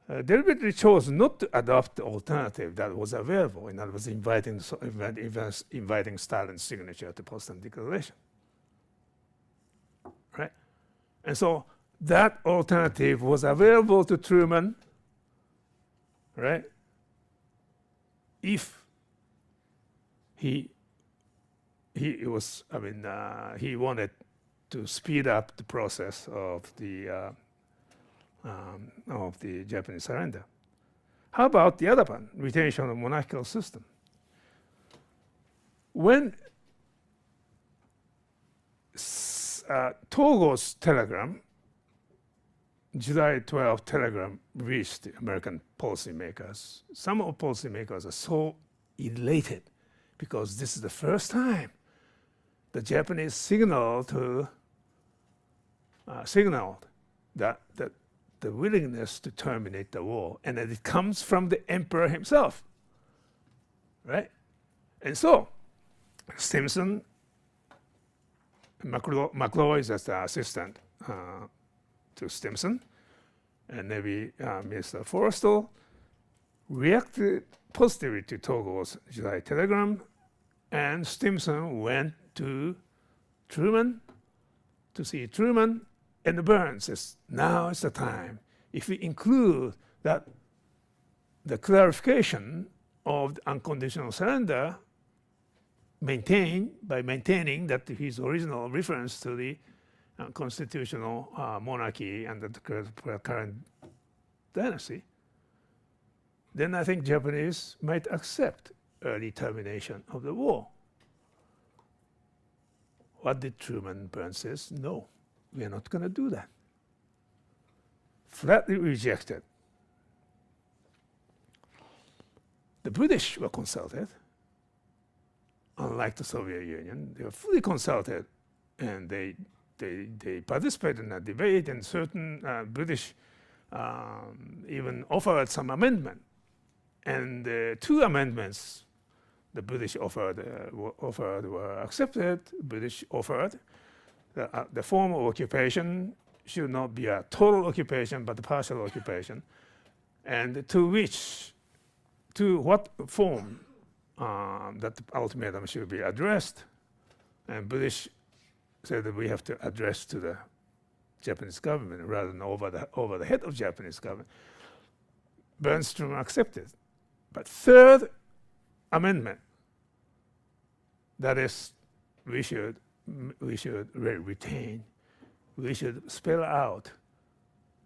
deliberately chose not to adopt the alternative that was available, in other words, inviting Stalin's signature to Potsdam Declaration. Right? And so that alternative was available to Truman, right? If he wanted to speed up the process of the Japanese surrender. How about the other one, retention of monarchical system? When Togo's telegram, July 12 telegram, reached the American policymakers, some of policymakers are so elated because this is the first time the Japanese signaled that the willingness to terminate the war, and that it comes from the emperor himself, right? And so Stimson, McCloy is as the assistant to Stimson, and maybe Mr. Forrestal reacted positively to Togo's July telegram, and Stimson went to Truman to see Truman, and Burns says, now is the time. If we include that the clarification of the unconditional surrender by maintaining that his original reference to the constitutional monarchy and the current dynasty, then I think Japanese might accept early termination of the war. What did Truman? Burns says, no, we are not going to do that. Flatly rejected. The British were consulted. Unlike the Soviet Union, they were fully consulted, and they participated in a debate, and certain British even offered some amendment. And 2 amendments the British offered were accepted. British offered the form of occupation should not be a total occupation, but a partial occupation, and to what form that ultimatum should be addressed. And British said that we have to address to the Japanese government rather than over the head of Japanese government. Burns Truman accepted. But 3rd amendment, that is, we should retain, we should spell out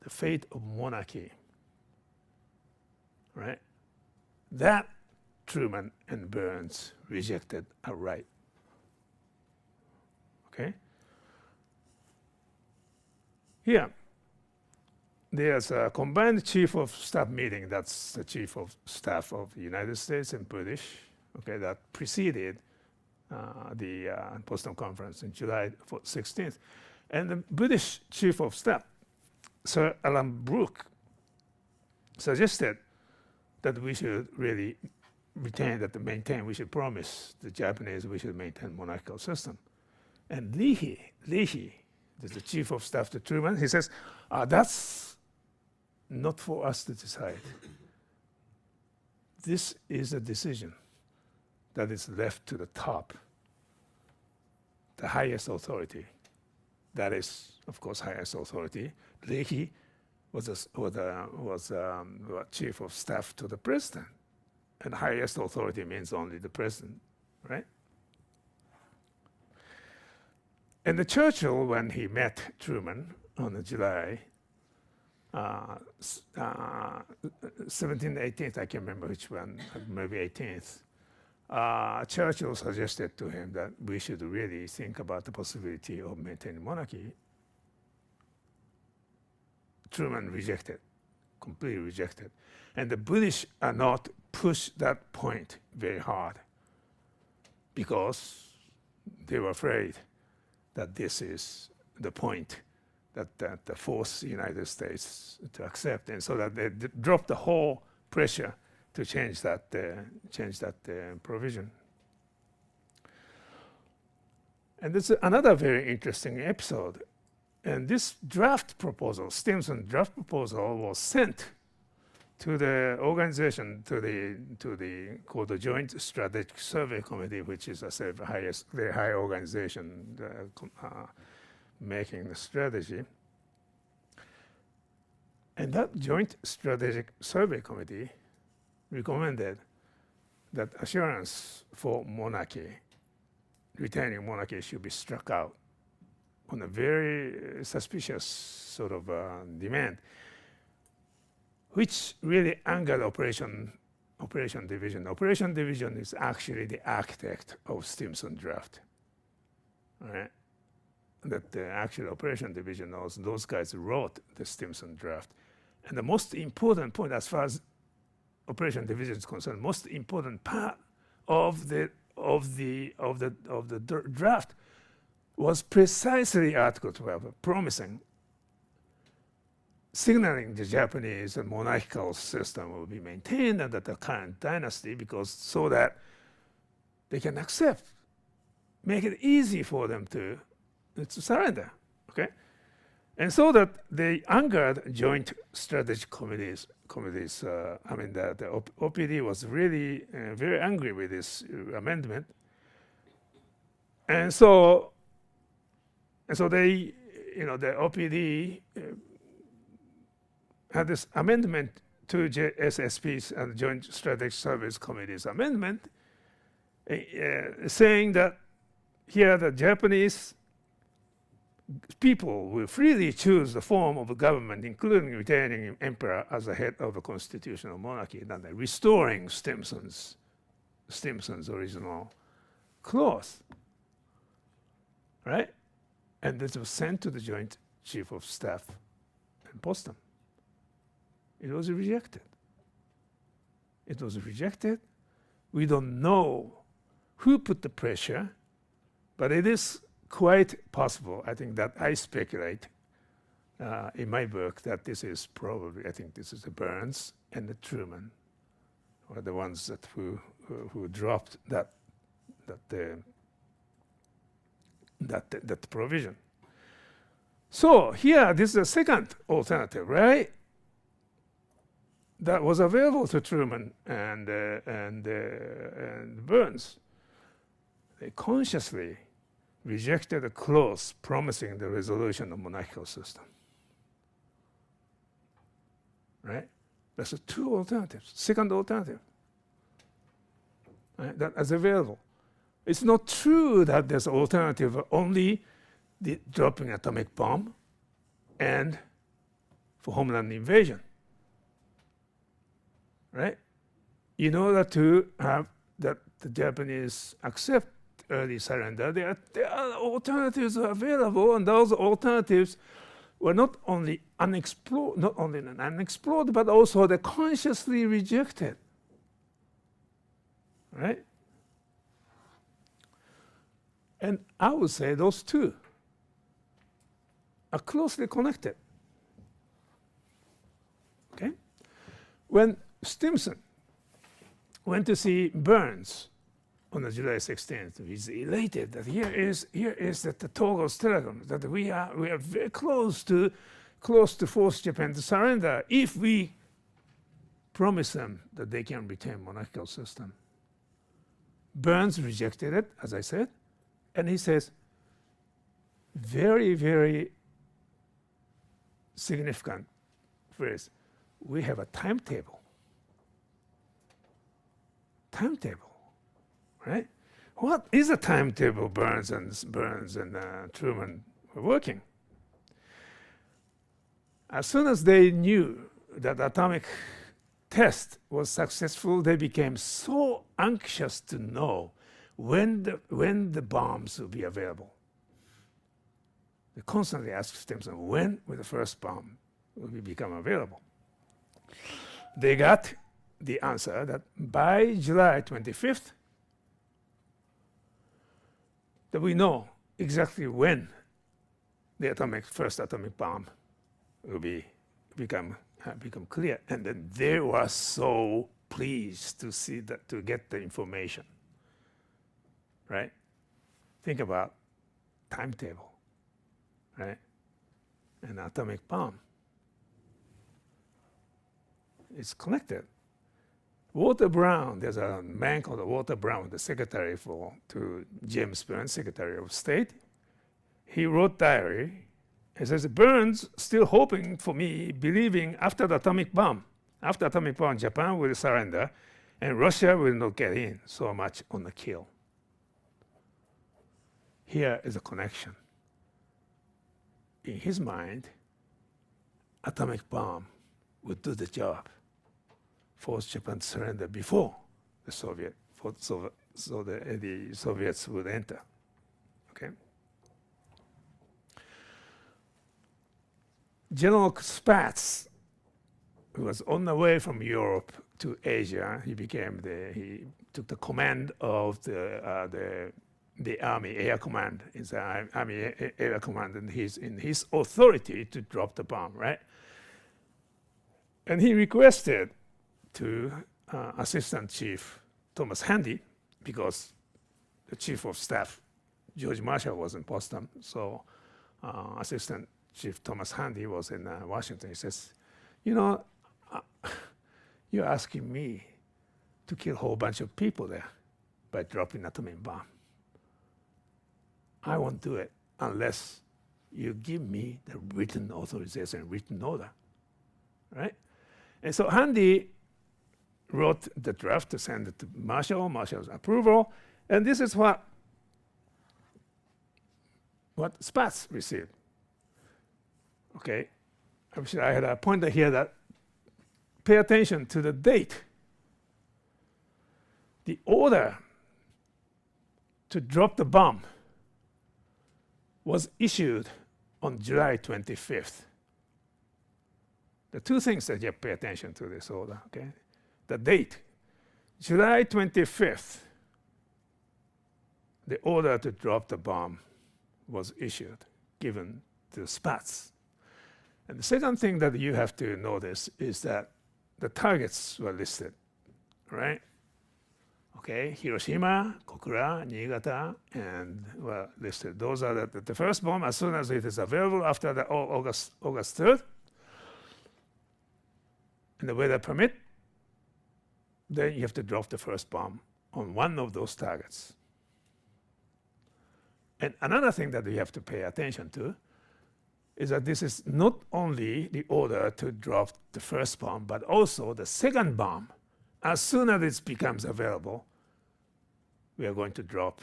the fate of monarchy, right? That Truman and Burns rejected outright. Okay? Here, there's a combined chief of staff meeting. That's the chief of staff of the United States and British, okay, that preceded the Boston Conference in July 16th. And the British chief of staff, Sir Alan Brooke, suggested that we should really maintain, we should promise the Japanese we should maintain monarchical system. And Leahy, the chief of staff to Truman, he says, that's not for us to decide. This is a decision that is left to the top, the highest authority. That is, of course, highest authority. Leahy was chief of staff to the president, and highest authority means only the president, right? And the Churchill, when he met Truman on July 17th, 18th, I can't remember which one, maybe 18th, Churchill suggested to him that we should really think about the possibility of maintaining monarchy. Truman rejected, completely rejected. And the British are not pushed that point very hard because they were afraid that this is the point that forced the United States to accept. And so that they dropped the whole pressure to change that provision. And this is another very interesting episode. And this draft proposal, Stimson draft proposal, was sent to the organization, to the called the Joint Strategic Survey Committee, which is a very high organization making the strategy. And that Joint Strategic Survey Committee recommended that assurance for monarchy, retaining monarchy, should be struck out on a very suspicious sort of demand, which really angered Operation Division. Operation Division is actually the architect of Stimson draft. Right? That the actual Operation Division, those guys wrote the Stimson draft. And the most important point, as far as Operation Division is concerned, most important part of the draft was precisely Article 12, promising, signaling the Japanese monarchical system will be maintained under the current dynasty, because so that they can accept, make it easy for them to surrender. Okay, and so that they angered Joint Strategic Committees. I mean, the OPD was really very angry with this amendment, and so they, the OPD had this amendment to JSSP's and Joint Strategic Service Committee's amendment, saying that here the Japanese people will freely choose the form of a government, including retaining emperor as the head of a constitutional monarchy, and restoring Stimson's original clause. Right? And this was sent to the Joint Chief of Staff in Boston. It was rejected. It was rejected. We don't know who put the pressure, but it is quite possible, I think, that I speculate in my book that this is probably, I think this is the Burns and the Truman were the ones that who dropped that provision. So here, this is the second alternative, right? That was available to Truman and Burns. They consciously rejected a clause promising the resolution of monarchical system. Right? That's the two alternatives. Second alternative, right? That is available. It's not true that there's an alternative only the dropping atomic bomb and for homeland invasion. Right? In order to have that the Japanese accept early surrender, there are alternatives available, and those alternatives were not only unexplored, but also they consciously rejected. Right? And I would say those two are closely connected. Okay? When Stimson went to see Burns on the July 16th, he's elated that here is the Togo's telegram, that we are very close to force Japan to surrender if we promise them that they can retain monarchical system. Burns rejected it, as I said, and he says, very, very significant phrase, we have a timetable. Timetable, right? What is a timetable Burns and Truman were working? As soon as they knew that the atomic test was successful, they became so anxious to know when the bombs will be available. They constantly asked Stimson, when will the first bomb will become available? They got the answer that by July 25th, that we know exactly when the first atomic bomb will become become clear. And then they were so pleased to see that, to get the information, right? Think about timetable, right? An atomic bomb. It's connected. Walter Brown, there's a man called Walter Brown, the secretary to James Burns, Secretary of State. He wrote diary. He says, Burns still hoping for me, believing after atomic bomb, Japan will surrender and Russia will not get in so much on the kill. Here is a connection. In his mind, atomic bomb would do the job, force Japan to surrender before the so the Soviets would enter. Okay. General Spaatz, who was on the way from Europe to Asia, he took the command of the Army Air Command. It's the Army Air Command, and he's in his authority to drop the bomb, right? And he requested to Assistant Chief Thomas Handy, because the Chief of Staff George Marshall was in Potsdam, so Assistant Chief Thomas Handy was in Washington. He says, you know, you're asking me to kill a whole bunch of people there by dropping an atomic bomb. I won't do it unless you give me the written authorization, written order, right? And so Handy wrote the draft to send it to Marshall, Marshall's approval, and this is what Spaatz received. Okay, actually I had a pointer here that pay attention to the date. The order to drop the bomb was issued on July 25th. The two things that you have to pay attention to this order, okay? The date, July 25th, the order to drop the bomb was issued, given to Spaatz. And the second thing that you have to notice is that the targets were listed, right? Okay, Hiroshima, Kokura, Niigata, and were listed. Those are the first bomb as soon as it is available after the August 3rd. And the weather permit, then you have to drop the first bomb on one of those targets. And another thing that you have to pay attention to is that this is not only the order to drop the first bomb, but also the second bomb. As soon as it becomes available, we are going to drop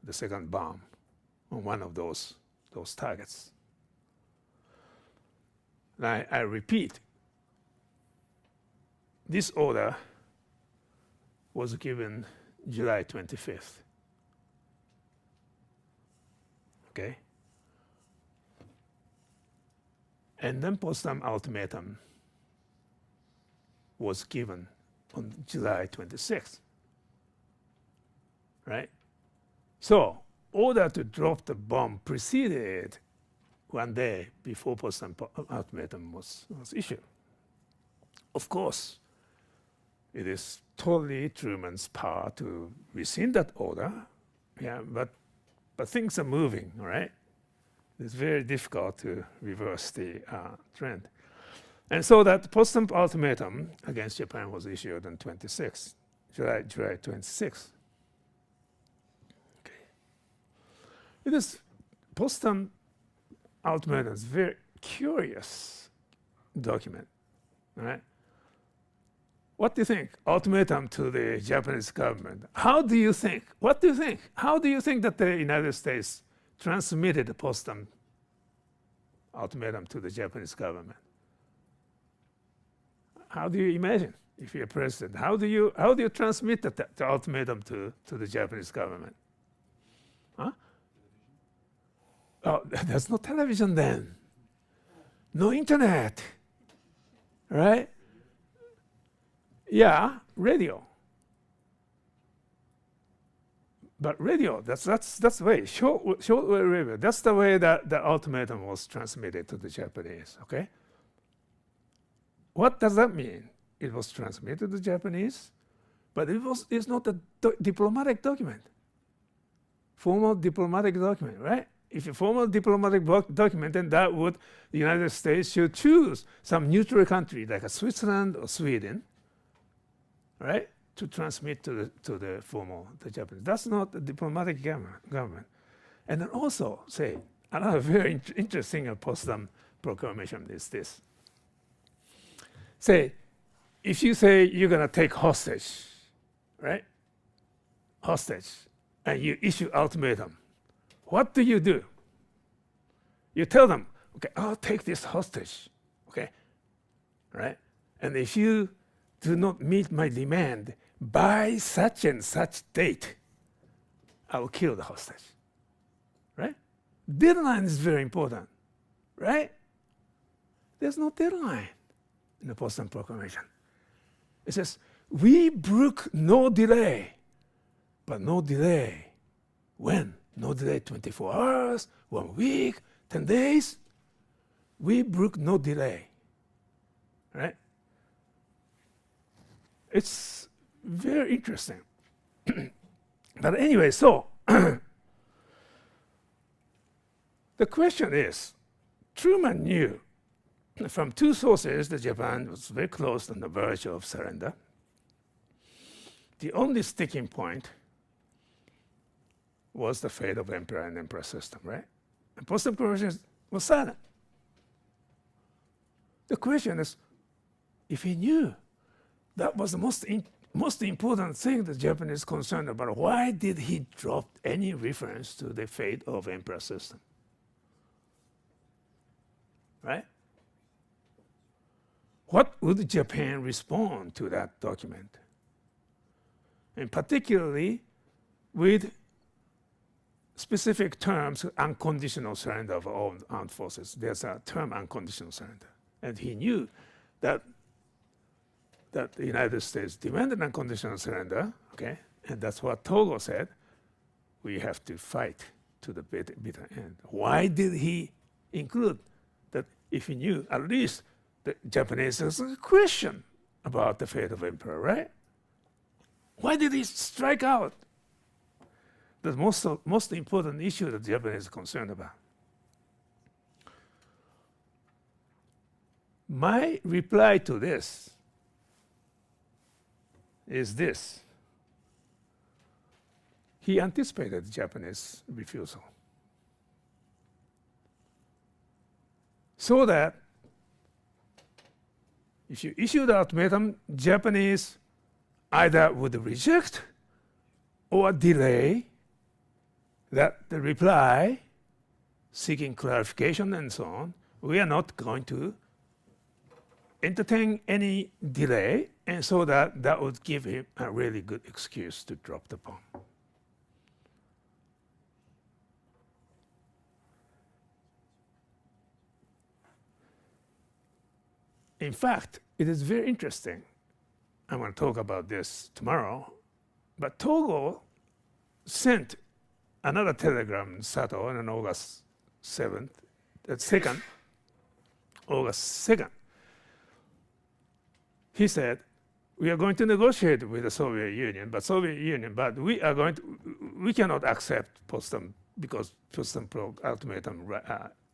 the second bomb on one of those targets. And I repeat, this order was given July 25th. Okay? And then Potsdam ultimatum was given on July 26th. Right? So, order to drop the bomb preceded one day before Potsdam ultimatum was issued. Of course, it is totally Truman's power to rescind that order, yeah, but things are moving, right? It's very difficult to reverse the trend. And so that Potsdam ultimatum against Japan was issued on July 26th. Okay. It is Potsdam ultimatum is a very curious document, right? What do you think? Ultimatum to the Japanese government. How do you think? What do you think? How do you think that the United States transmitted the Potsdam ultimatum to the Japanese government? How do you imagine if you're president? How do you transmit the ultimatum to the Japanese government? Huh? Oh, there's no television then. No internet. Right? Yeah, radio. But radio, that's the way, shortwave radio, that's the way that the ultimatum was transmitted to the Japanese, okay? what does that mean? It was transmitted to Japanese, but it's not a diplomatic document. Formal diplomatic document, right? If a formal diplomatic document, then the United States should choose some neutral country like a Switzerland or Sweden, right, to transmit to the Japanese. That's not a diplomatic government. And then also say another very interesting Potsdam Proclamation is this. Say, if you say you're gonna take hostage, right? Hostage, and you issue ultimatum, what do? You tell them, okay, I'll take this hostage, okay, right? And if you do not meet my demand by such and such date, I will kill the hostage, right? Deadline is very important, right? There's no deadline in the Potsdam Proclamation. It says, we brook no delay, but no delay. When? No delay 24 hours, 1 week, 10 days. We brook no delay, right? It's very interesting. But anyway, so the question is, Truman knew from two sources that Japan was very close on the verge of surrender. The only sticking point was the fate of emperor and emperor system, right? And Potsdam Proclamation was silent. The question is, if he knew that was the most important thing the Japanese concerned about, why did he drop any reference to the fate of emperor system? Right? What would Japan respond to that document? And particularly with specific terms, unconditional surrender of all armed forces. There's a term, unconditional surrender. And he knew that the United States demanded unconditional surrender, okay? And that's what Togo said. We have to fight to the bitter end. Why did he include that? If he knew at least the Japanese has a question about the fate of emperor, right? Why did he strike out the most important issue that the Japanese are concerned about? My reply to this is this. He anticipated the Japanese refusal. So that if you issue the ultimatum, Japanese either would reject or delay that the reply, seeking clarification and so on. We are not going to entertain any delay, and so that would give him a really good excuse to drop the bomb. In fact, it is very interesting. I'm going to talk about this tomorrow, but Togo sent another telegram to Sato on August 2nd, August 2nd. He said, we are going to negotiate with the Soviet Union, but we cannot accept Potsdam because Potsdam ultimatum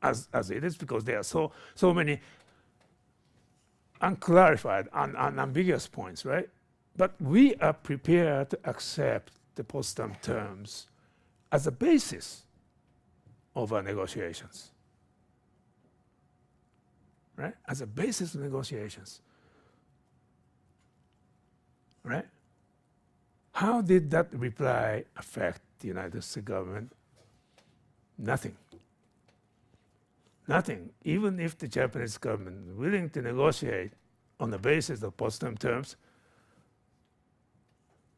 as it is, because there are so many unclarified, unambiguous points, right? But we are prepared to accept the Potsdam terms as a basis of our negotiations, right? As a basis of negotiations, right? How did that reply affect the United States government? Nothing. Nothing. Even if the Japanese government is willing to negotiate on the basis of Potsdam terms,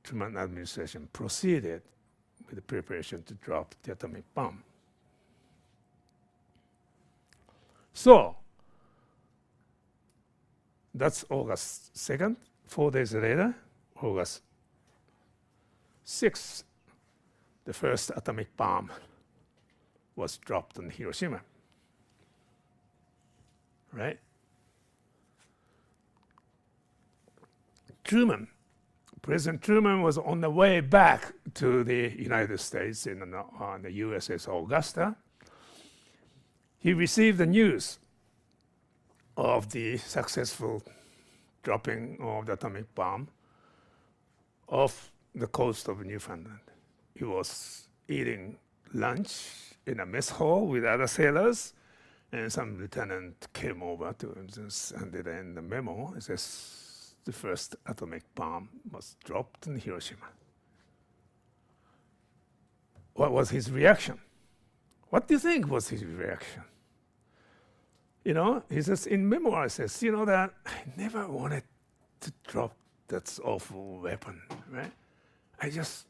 Truman administration proceeded with the preparation to drop the atomic bomb. So that's August 2nd. 4 days later, August 6th, the first atomic bomb was dropped on Hiroshima. Right? Truman. President Truman was on the way back to the United States on the USS Augusta. He received the news of the successful dropping of the atomic bomb off the coast of Newfoundland. He was eating lunch in a mess hall with other sailors, and some lieutenant came over to him and handed in the memo. It says the first atomic bomb was dropped in Hiroshima. What was his reaction? What do you think was his reaction? You know, he says in memoir, says, you know, that I never wanted to drop that awful weapon, right? I just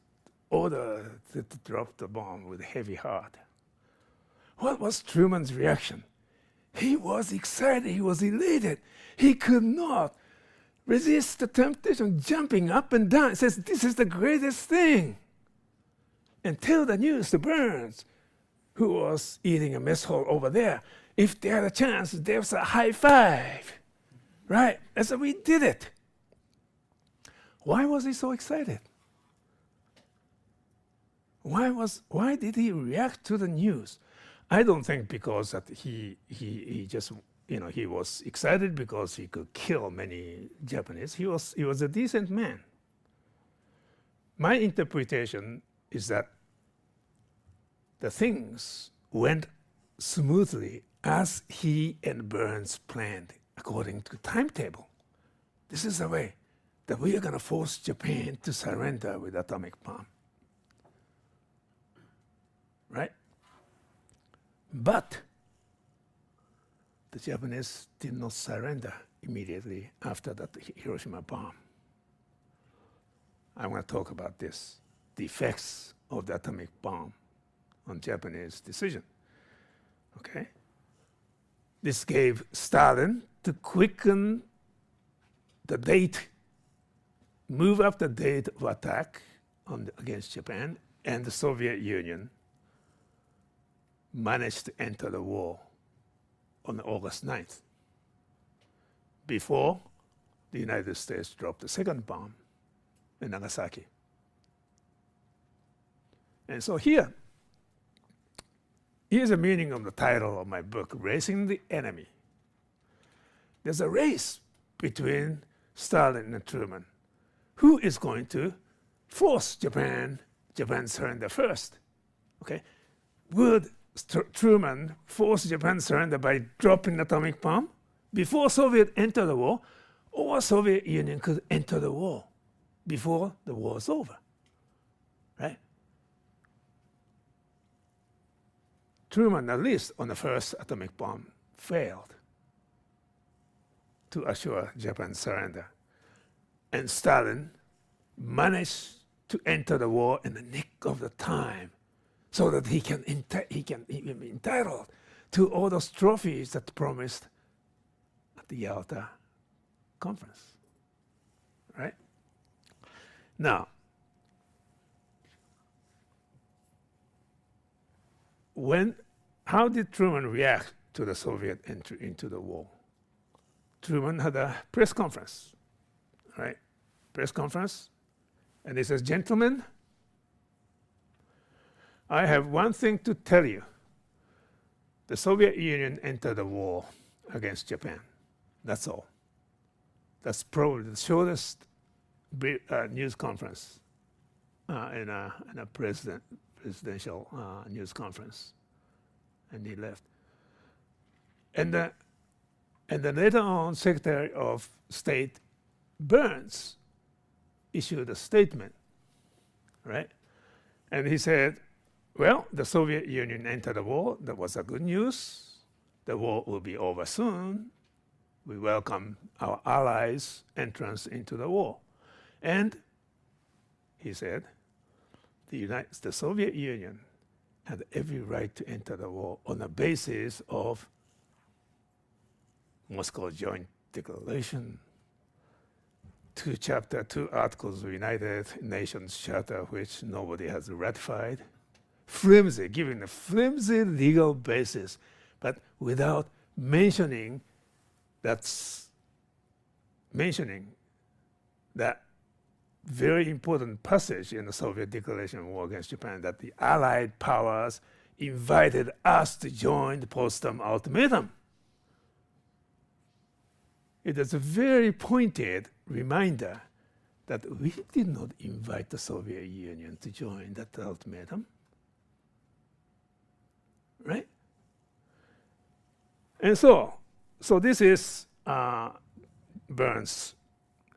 ordered to drop the bomb with a heavy heart. What was Truman's reaction? He was excited, he was elated. He could not resist the temptation, jumping up and down. He says, this is the greatest thing. And tell the news to Burns, who was eating a mess hall over there. If they had a chance, there's a high five, right? And so we did it. Why was he so excited? Why did he react to the news? I don't think because that he just, you know, he was excited because he could kill many Japanese. He was a decent man. My interpretation is that the things went smoothly as he and Burns planned according to timetable. This is the way that we are going to force Japan to surrender with atomic bomb. Right? But the Japanese did not surrender immediately after that Hiroshima bomb. I want to talk about this, the effects of the atomic bomb on Japanese decision. Okay? This gave Stalin to quicken the date, move up the date of attack against Japan, and the Soviet Union managed to enter the war on August 9th, before the United States dropped the second bomb in Nagasaki. And so here's the meaning of the title of my book, Racing the Enemy. There's a race between Stalin and Truman. Who is going to force Japan surrender first? Okay, would Truman force Japan surrender by dropping the atomic bomb before Soviet enter the war, or Soviet Union could enter the war before the war is over, right? Truman, at least on the first atomic bomb, failed to assure Japan's surrender. And Stalin managed to enter the war in the nick of the time so that he can be entitled to all those trophies that promised at the Yalta conference, right? Now, how did Truman react to the Soviet entry into the war? Truman had a press conference, right? Press conference, and he says, "Gentlemen, I have one thing to tell you. The Soviet Union entered the war against Japan. That's all. That's probably the shortest news conference in a presidential news conference." And he left. And then later on, Secretary of State Burns issued a statement, right? And he said, well, the Soviet Union entered the war. That was a good news. The war will be over soon. We welcome our allies' entrance into the war. And he said, the Soviet Union had every right to enter the war on the basis of Moscow Joint Declaration, 2 Articles of United Nations Charter, which nobody has ratified. Flimsy, giving a flimsy legal basis, but without mentioning that very important passage in the Soviet declaration of war against Japan, that the Allied powers invited us to join the Potsdam Ultimatum. It is a very pointed reminder that we did not invite the Soviet Union to join that ultimatum, right? And so this is Burns'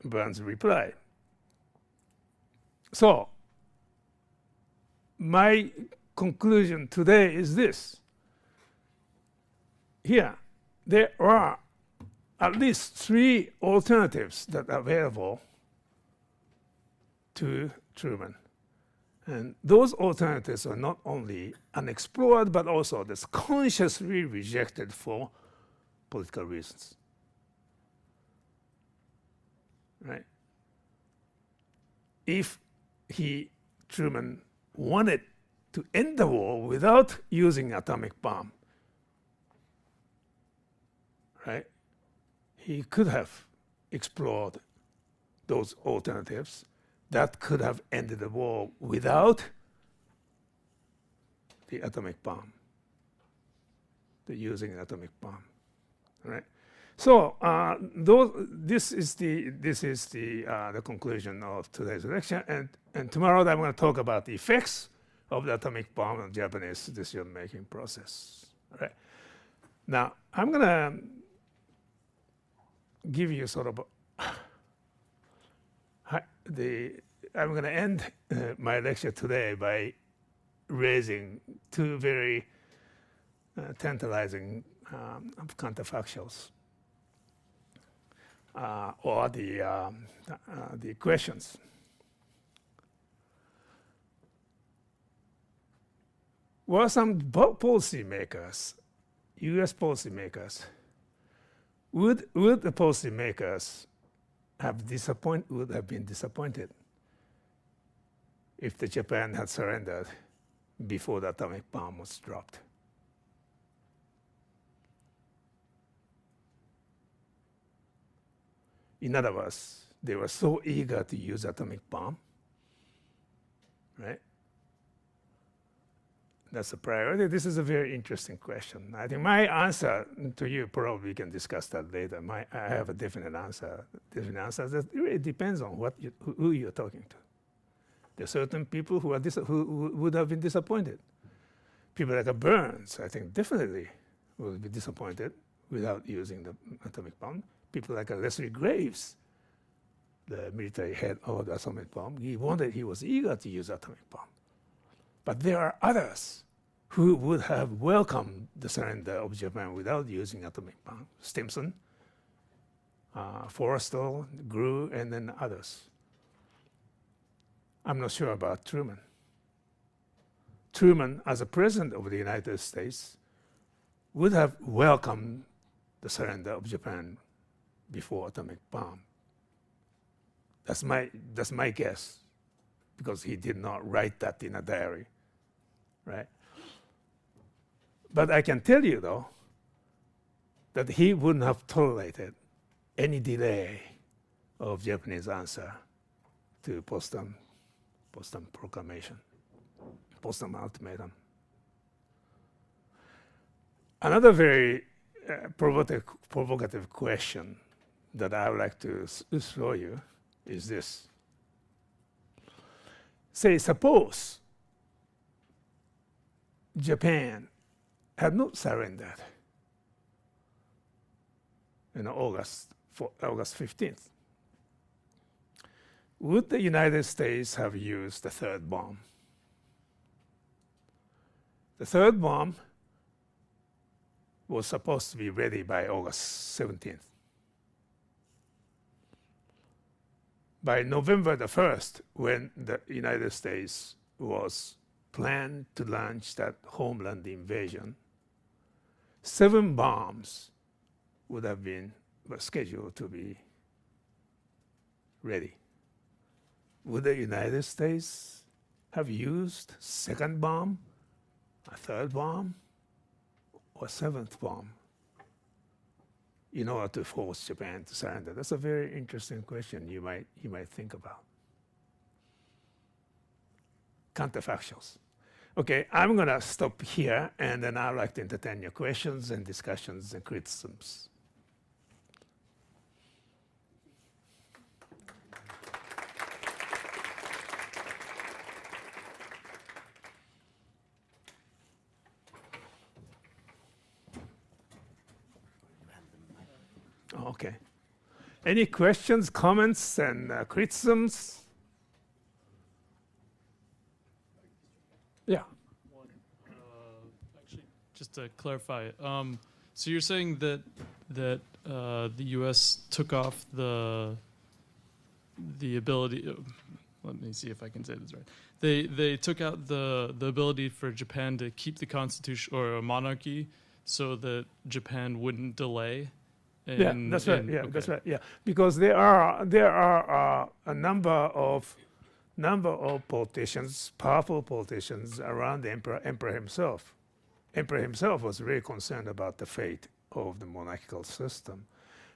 reply. So my conclusion today is this. Here, there are at least 3 alternatives that are available to Truman. And those alternatives are not only unexplored, but also that's consciously rejected for political reasons. Right? If Truman wanted to end the war without using atomic bomb, right? He could have explored those alternatives that could have ended the war without the atomic bomb, the using an atomic bomb, right? So this is the conclusion of today's lecture, and tomorrow I'm going to talk about the effects of the atomic bomb on Japanese decision-making process. Right? Now I'm going to give you sort of I'm going to end my lecture today by raising 2 very tantalizing counterfactuals. Or the questions. Were some policymakers, U.S. policymakers, would the policymakers would have been disappointed if the Japan had surrendered before the atomic bomb was dropped? In other words, they were so eager to use atomic bomb, right? That's a priority. This is a very interesting question. I think my answer to you, probably we can discuss that later. I have a definite answer. Definite answer that it really depends on who you're talking to. There are certain people who would have been disappointed. People like Burns, I think, definitely would be disappointed without using the atomic bomb. People like Leslie Graves, the military head of the atomic bomb, he was eager to use atomic bomb. But there are others who would have welcomed the surrender of Japan without using atomic bomb. Stimson, Forrestal, Grew, and then others. I'm not sure about Truman. Truman, as a president of the United States, would have welcomed the surrender of Japan before atomic bomb. That's my guess, because he did not write that in a diary, right? But I can tell you, though, that he wouldn't have tolerated any delay of Japanese answer to Potsdam Proclamation, Potsdam Ultimatum. Another very provocative question that I would like to throw you is this. Say, suppose Japan had not surrendered in August 15th. Would the United States have used the 3rd bomb? The 3rd bomb was supposed to be ready by August 17th. By November the 1st, when the United States was planned to launch that homeland invasion, 7 bombs were scheduled to be ready. Would the United States have used 2nd bomb, a 3rd bomb, or 7th bomb? in order to force Japan to surrender? That's a very interesting question you might think about. Counterfactuals. Okay, I'm going to stop here, and then I'd like to entertain your questions and discussions and criticisms. Okay. Any questions, comments, and criticisms? Yeah. Actually, just to clarify, so you're saying that the U.S. took off the ability. Let me see if I can say this right. They took out the ability for Japan to keep the constitution or a monarchy, so that Japan wouldn't delay. Yeah, that's right. Yeah, okay. That's right. Yeah, because there are a number of politicians, powerful politicians around the emperor himself. Emperor himself was very concerned about the fate of the monarchical system,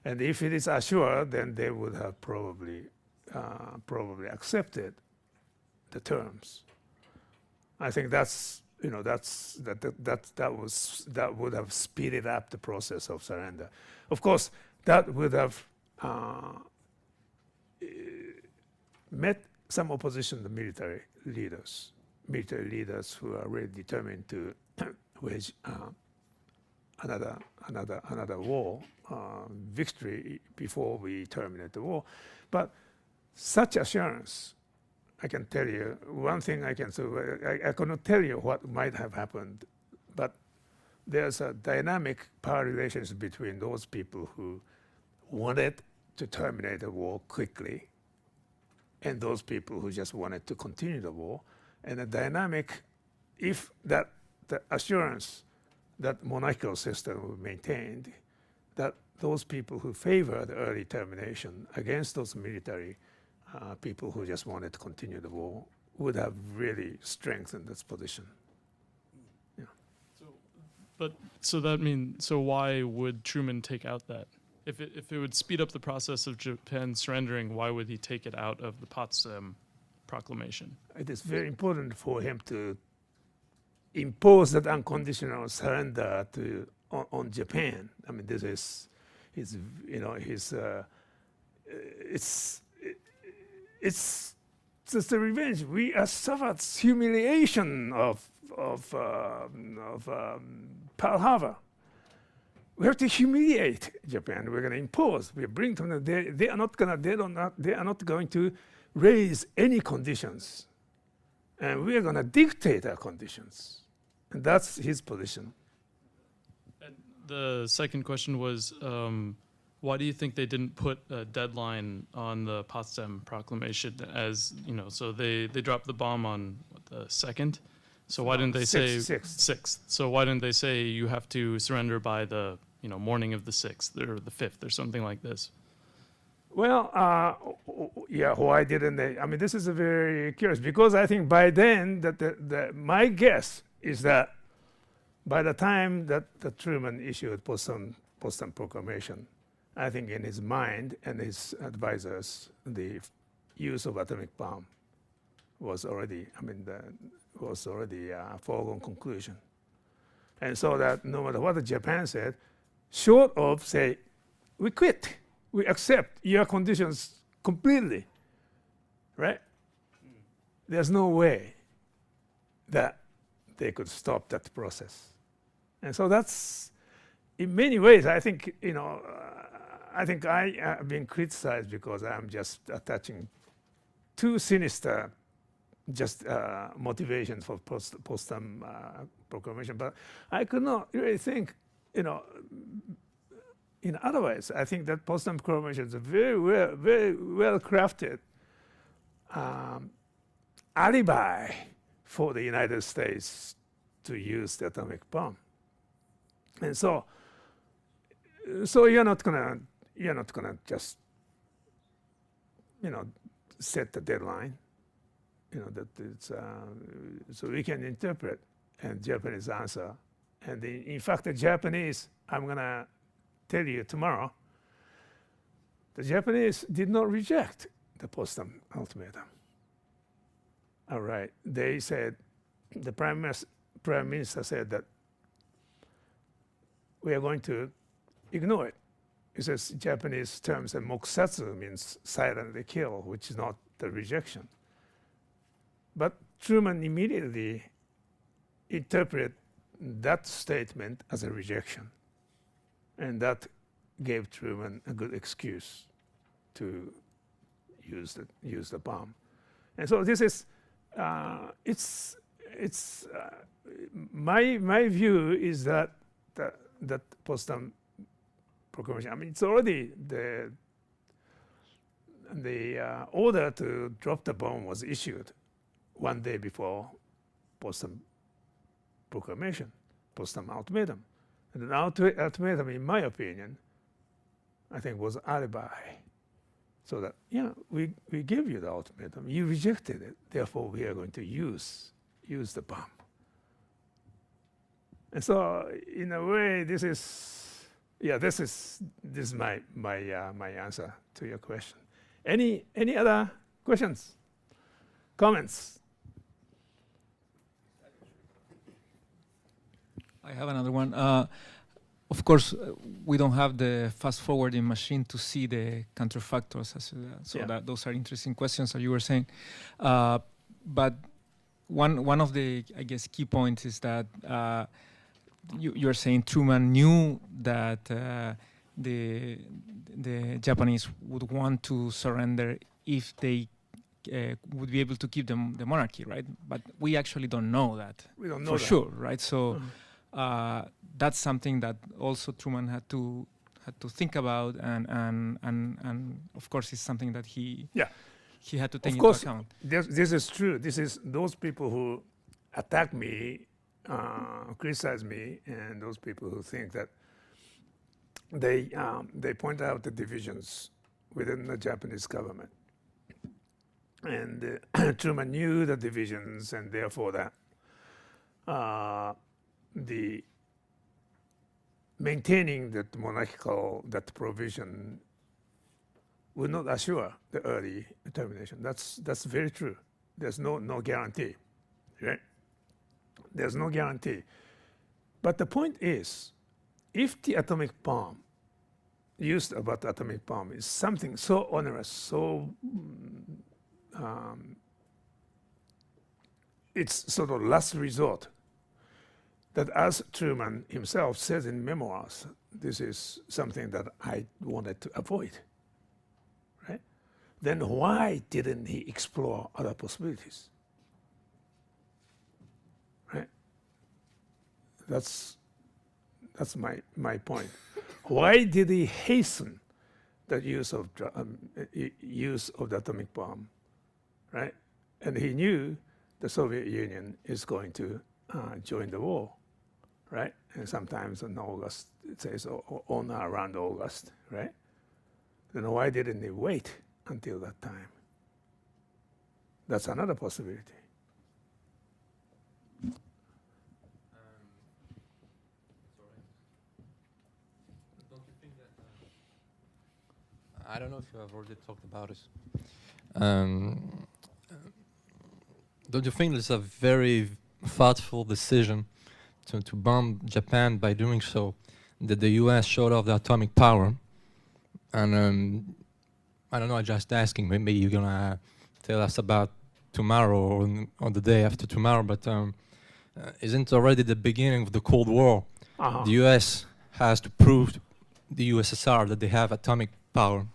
and if it is assured, then they would have probably accepted the terms. I think that would have speeded up the process of surrender. Of course, that would have met some opposition to military leaders who are really determined to wage another war, victory before we terminate the war. But such assurance, I can tell you, one thing I can say, I cannot tell you what might have happened, but there's a dynamic power relationship between those people who wanted to terminate the war quickly and those people who just wanted to continue the war. And the dynamic, if the assurance that monarchical system will be maintained, that those people who favor the early termination against those military people who just wanted to continue the war would have really strengthened this position. Yeah. So why would Truman take out that? If it would speed up the process of Japan surrendering, why would he take it out of the Potsdam Proclamation? It is very important for him to impose that unconditional surrender on Japan. I mean, this is it's just a revenge. We have suffered humiliation of Pearl Harbor. We have to humiliate Japan. We're going to impose. We bring to them. They are not going to raise any conditions, and we are going to dictate our conditions, and that's his position. And the second question was, why do you think they didn't put a deadline on the Potsdam Proclamation? As you know, so they dropped the bomb on the 2nd. So why didn't they say 6th? So why didn't they say you have to surrender by the morning of the 6th or the 5th or something like this? Well, yeah, why didn't they? I mean, this is a very curious, because I think by then my guess is that by the time that the Truman issued Potsdam Proclamation, I think in his mind and his advisors, the use of atomic bomb was already, a foregone conclusion. And so that no matter what Japan said, short of say, we quit, we accept your conditions completely, right? There's no way that they could stop that process. And so that's, in many ways, I think, I have been criticized because I'm just attaching too sinister motivations for Potsdam Proclamation. But I could not really think, otherwise. I think that Potsdam Proclamation is a very well crafted alibi for the United States to use the atomic bomb. And so you're not gonna just set the deadline. That it's so we can interpret and Japanese answer. And in fact, the Japanese, I'm gonna tell you tomorrow, the Japanese did not reject the Potsdam ultimatum. All right, they said, the Prime Minister said that we are going to ignore it. It says Japanese terms, and mokusatsu means silently kill, which is not the rejection. But Truman immediately interpreted that statement as a rejection. And that gave Truman a good excuse to use the bomb. And so this is, my view is that that Potsdam Proclamation, I mean, it's already the order to drop the bomb was issued one day before Potsdam Proclamation, Potsdam Ultimatum. And the ultimatum, in my opinion, I think was alibi. So that, yeah, we gave you the ultimatum, you rejected it, therefore we are going to use the bomb. And so, in a way, this is my answer to your question. Any other questions, comments? I have another one. Of course, we don't have the fast-forwarding machine to see the counterfactors, that those are interesting questions, as you were saying. But one of the, I guess, key points is that you're saying Truman knew that the Japanese would want to surrender if they would be able to keep the monarchy, right? But we actually don't know that. We don't know for that. Sure, right? So that's something that also Truman had to think about, and of course, it's something that he had to take into account. This is true. This is those people who attack me, criticize me, and those people who think that they point out the divisions within the Japanese government, and Truman knew the divisions, and therefore that the maintaining that monarchical provision will not assure the early termination. That's very true. There's no guarantee, right? There's no guarantee. But the point is, if the atomic bomb, used about the atomic bomb, is something so onerous, so it's sort of last resort, that as Truman himself says in memoirs, this is something that I wanted to avoid, right? Then why didn't he explore other possibilities? Right? That's my point. Why did he hasten the use of the atomic bomb, right? And he knew the Soviet Union is going to join the war, right? And sometimes in August, it says on or around August, right? Then why didn't he wait until that time? That's another possibility. I don't know if you have already talked about this. Don't you think it's a very thoughtful decision to bomb Japan by doing so, that the US showed off the atomic power? And I don't know, I'm just asking, maybe you're gonna tell us about tomorrow or the day after tomorrow, but isn't already the beginning of the Cold War? The US has to prove to the USSR that they have atomic power.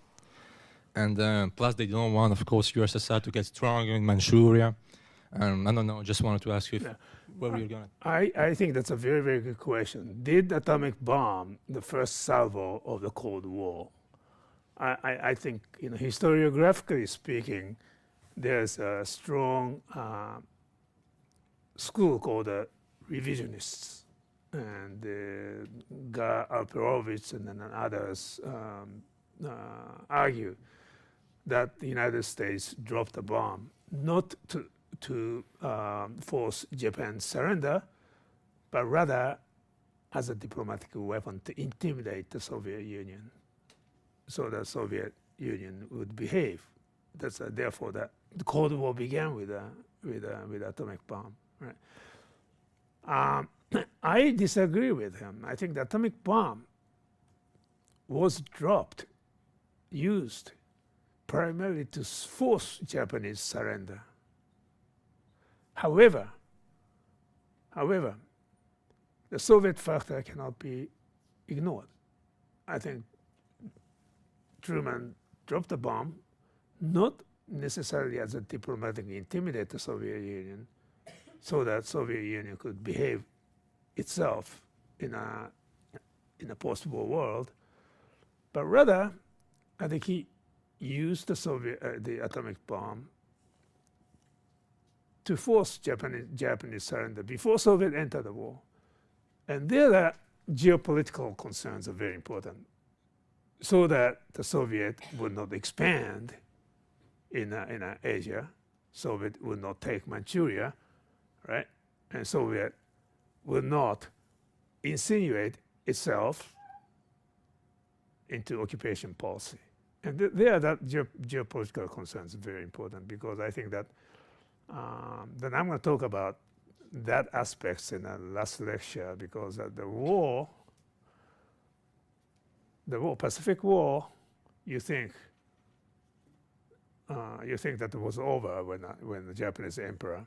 And plus they don't want, of course, USSR to get stronger in Manchuria. I don't know, just wanted to ask you where you're going. I think that's a very, very good question. Did atomic bomb the first salvo of the Cold War? I think, historiographically speaking, there's a strong school called the revisionists, and Alperovitz and then others argue that the United States dropped the bomb not to force Japan's surrender, but rather as a diplomatic weapon to intimidate the Soviet Union, so the Soviet Union would behave. That's therefore the Cold War began with atomic bomb. Right? I disagree with him. I think the atomic bomb was used primarily to force Japanese surrender. However, the Soviet factor cannot be ignored. I think Truman dropped the bomb, not necessarily as a diplomatic intimidate the Soviet Union, so that Soviet Union could behave itself in a post-war world, but rather, I think he used the atomic bomb to force Japanese surrender before Soviet entered the war. And there, the geopolitical concerns are very important, so that the Soviet would not expand in Asia. Soviet would not take Manchuria, right? And Soviet would not insinuate itself into occupation policy. And there, that geopolitical concerns are very important, because I think that then I'm going to talk about that aspects in the last lecture, because the Pacific War, you think that it was over when the Japanese emperor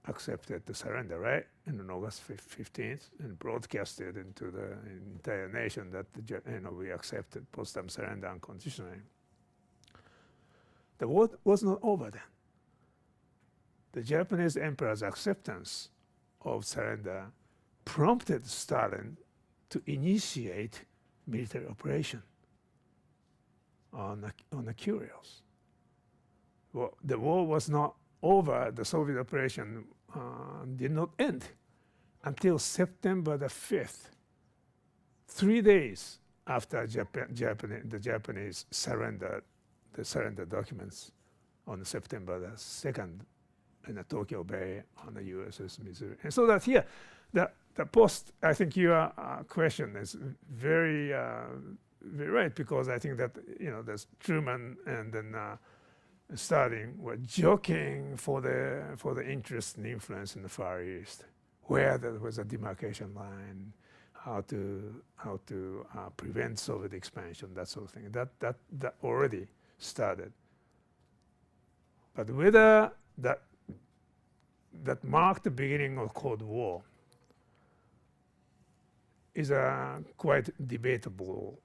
accepted the surrender, right? And on August 15th, and broadcasted into the entire nation that we accepted Potsdam surrender unconditionally. The war was not over then. The Japanese emperor's acceptance of surrender prompted Stalin to initiate military operation on the Kuriles. Well, the war was not over. The Soviet operation did not end until September the 5th, 3 days after the Japanese surrendered the surrender documents on September the 2nd in the Tokyo Bay on the USS Missouri. And so that here, the post, I think your question is very, very right, because I think that, there's Truman and then Stalin were joking for the interest and influence in the Far East, where there was a demarcation line, how to prevent Soviet expansion, that sort of thing. That already started. But whether that marked the beginning of Cold War is a quite debatable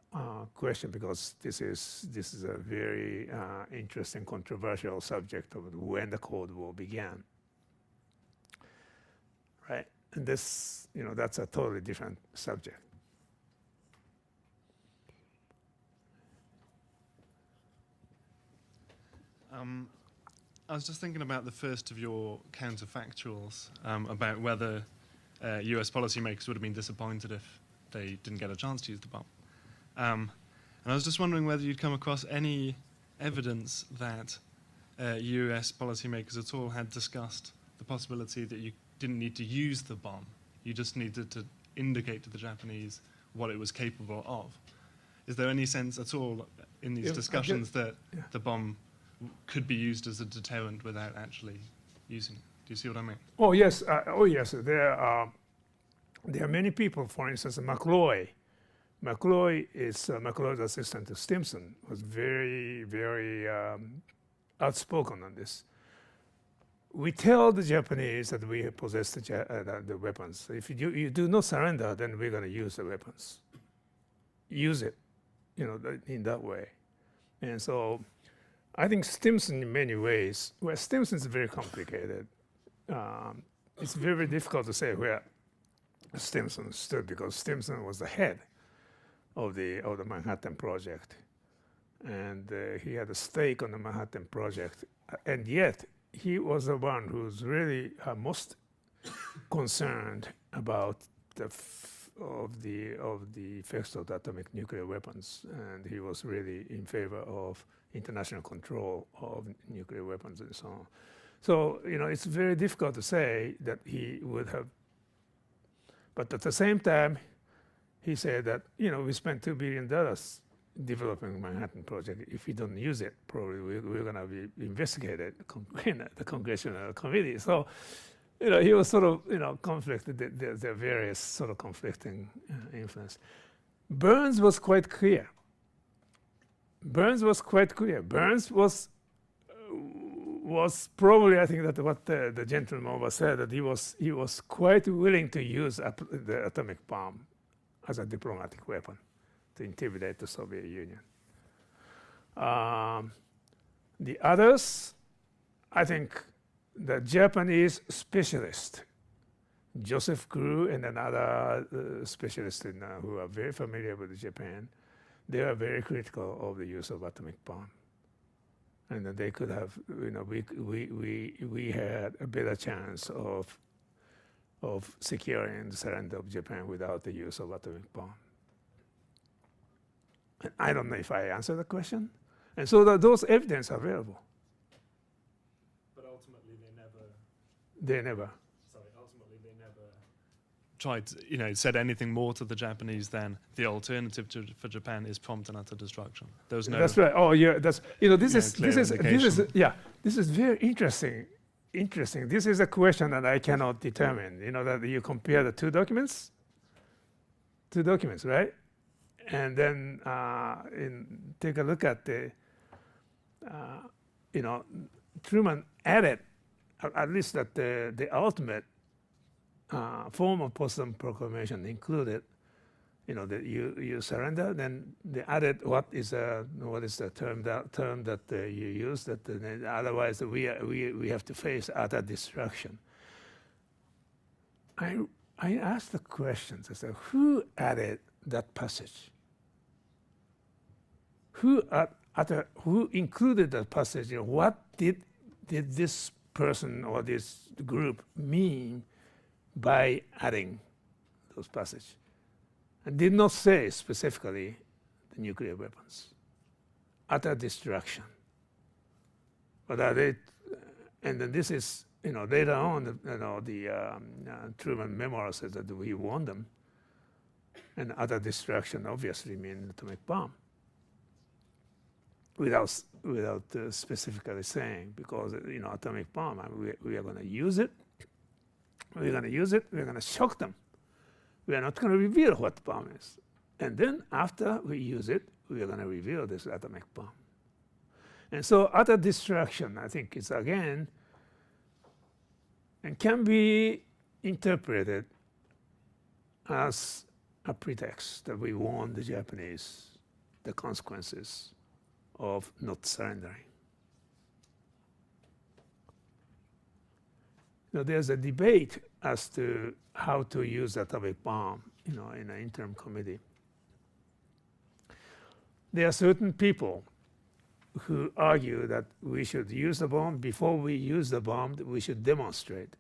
question, because this is a very interesting, controversial subject of when the Cold War began, right? And this, that's a totally different subject. I was just thinking about the first of your counterfactuals, about whether US policymakers would have been disappointed if they didn't get a chance to use the bomb. And I was just wondering whether you'd come across any evidence that US policymakers at all had discussed the possibility that you didn't need to use the bomb. You just needed to indicate to the Japanese what it was capable of. Is there any sense at all in these discussions that the bomb could be used as a deterrent without actually using it? Do you see what I mean? Oh yes, There are many people. For instance, McCloy is McCloy's assistant to Stimson, was very, very outspoken on this. We tell the Japanese that we possess the weapons. If you do not surrender, then we're going to use the weapons. Use it, in that way. And so I think Stimson, in many ways, Stimson is very complicated. It's very difficult to say where Stimson stood, because Stimson was the head of the Manhattan Project, and he had a stake on the Manhattan Project, and yet he was the one who's really most concerned about the effects of the atomic nuclear weapons, and he was really in favor of international control of nuclear weapons and so on. So, it's very difficult to say that he would have, but at the same time, he said that, we spent $2 billion developing Manhattan Project. If we don't use it, probably we're going to be investigated in the Congressional Committee. So, he was sort of, conflicted. There are various sort of conflicting influence. Burns was quite clear. Burns was probably, I think that what the gentleman over said, that he was quite willing to use the atomic bomb as a diplomatic weapon to intimidate the Soviet Union. The others, I think the Japanese specialist, Joseph Crew and another specialist who are very familiar with Japan, they are very critical of the use of atomic bomb. And that they could have, we had a better chance of securing the surrender of Japan without the use of atomic bomb. And I don't know if I answered the question. And so those evidence are available. But ultimately, ultimately they never tried, said anything more to the Japanese than the alternative for Japan is prompt and utter destruction. There was no. That's right. Oh, yeah. This clear indication. This is very interesting. This is a question that I cannot determine. That you compare the two documents, right? And then take a look at the, Truman added, at least that the ultimate form of Potsdam Proclamation included, that you surrender. Then they added what is the term that you use, that otherwise we have to face utter destruction. I asked the questions. I said, who added that passage? Who included that passage? What did this person or this group mean by adding those passages? And did not say specifically the nuclear weapons, utter destruction. But and then this is, later on, the Truman memoir says that we won them, and utter destruction obviously means atomic bomb. Without specifically saying, because atomic bomb, we are going to use it. We're going to shock them. We are not going to reveal what the bomb is. And then after we use it, we are going to reveal this atomic bomb. And so utter destruction, I think, is again, and can be interpreted as a pretext that we warn the Japanese the consequences of not surrendering. There's a debate as to how to use atomic bomb, in an interim committee. There are certain people who argue that we should use the bomb. Before we use the bomb, we should demonstrate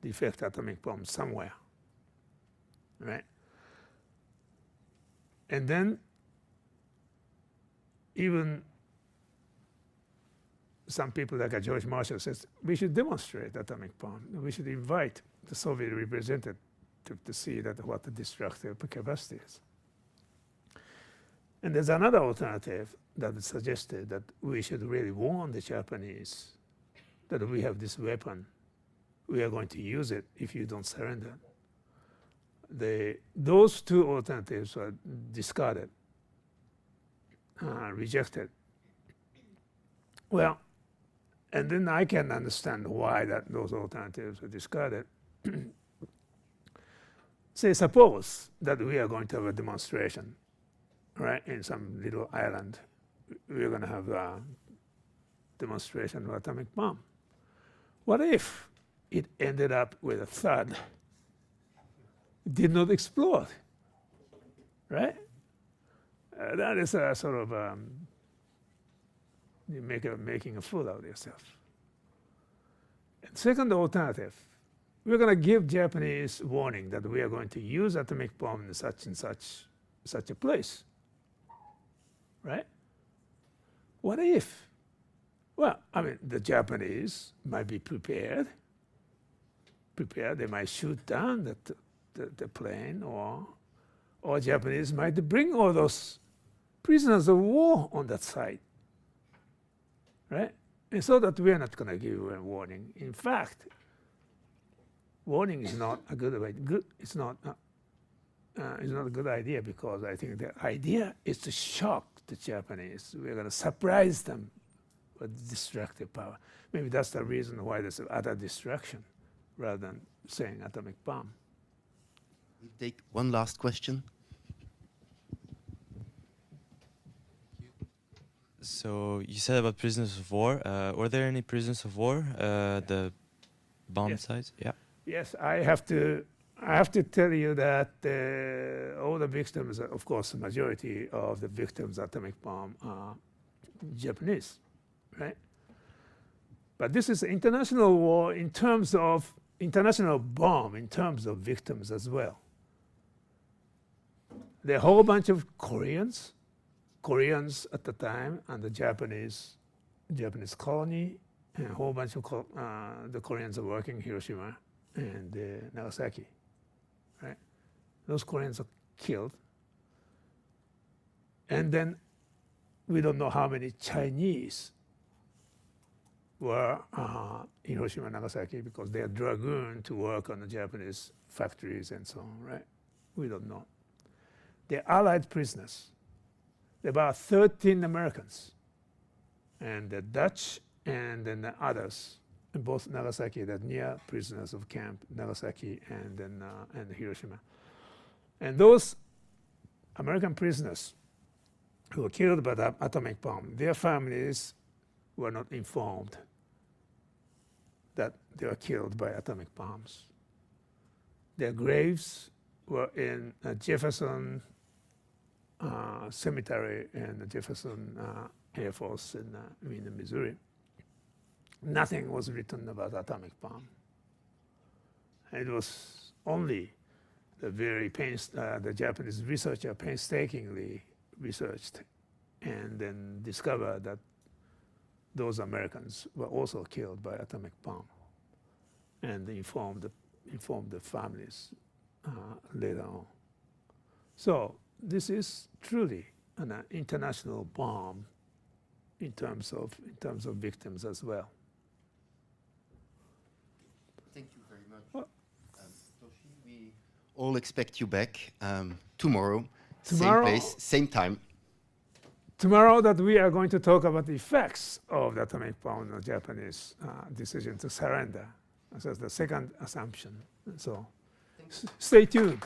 the effect of atomic bomb somewhere, right? And then even some people like George Marshall says, we should demonstrate atomic bomb. We should invite the Soviet representative to see what the destructive capacity is. And there's another alternative that is suggested, that we should really warn the Japanese that we have this weapon. We are going to use it if you don't surrender. Those two alternatives were discarded, rejected. Well, and then I can understand why those alternatives were discarded. Say, suppose that we are going to have a demonstration, right, in some little island. We're going to have a demonstration of atomic bomb. What if it ended up with a thud? It did not explode, right? That is a sort of making a fool out of yourself. And second alternative, we're going to give Japanese warning that we are going to use atomic bomb in such and such a place, right? What if? Well, I mean, the Japanese might be prepared. They might shoot down the plane, or or Japanese might bring all those prisoners of war on that side, right? And so that we are not going to give a warning. In fact, warning is not a good way. It's not a good idea, because I think the idea is to shock the Japanese. We're going to surprise them with destructive power. Maybe that's the reason why there's other destruction rather than saying atomic bomb. We take one last question. So you said about prisoners of war. Were there any prisoners of war? The bomb Yes. sites? Yeah. Yes, I have to tell you that all the victims, of course, the majority of the victims of atomic bomb are Japanese, right? But this is international war in terms of international bomb, in terms of victims as well. There are a whole bunch of Koreans at the time, and the Japanese colony, and a whole bunch of the Koreans are working in Hiroshima and Nagasaki, right? Those Koreans are killed. And then we don't know how many Chinese were in Hiroshima and Nagasaki, because they are dragooned to work on the Japanese factories and so on, right? We don't know. They're Allied prisoners. There are about 13 Americans, and the Dutch and then the others, in both Nagasaki, the near prisoners of camp, Nagasaki and then and Hiroshima. And those American prisoners who were killed by the atomic bomb, their families were not informed that they were killed by atomic bombs. Their graves were in Jefferson Cemetery and the Jefferson Air Force in Missouri. Nothing was written about atomic bomb. It was only the Japanese researcher painstakingly researched and then discovered that those Americans were also killed by atomic bomb, and informed the families later on. So this is truly an international bomb in terms of victims as well. Thank you very much. Toshi, we all expect you back tomorrow, same place, same time. Tomorrow that we are going to talk about the effects of the atomic bomb on the Japanese decision to surrender. That's the second assumption. So stay tuned.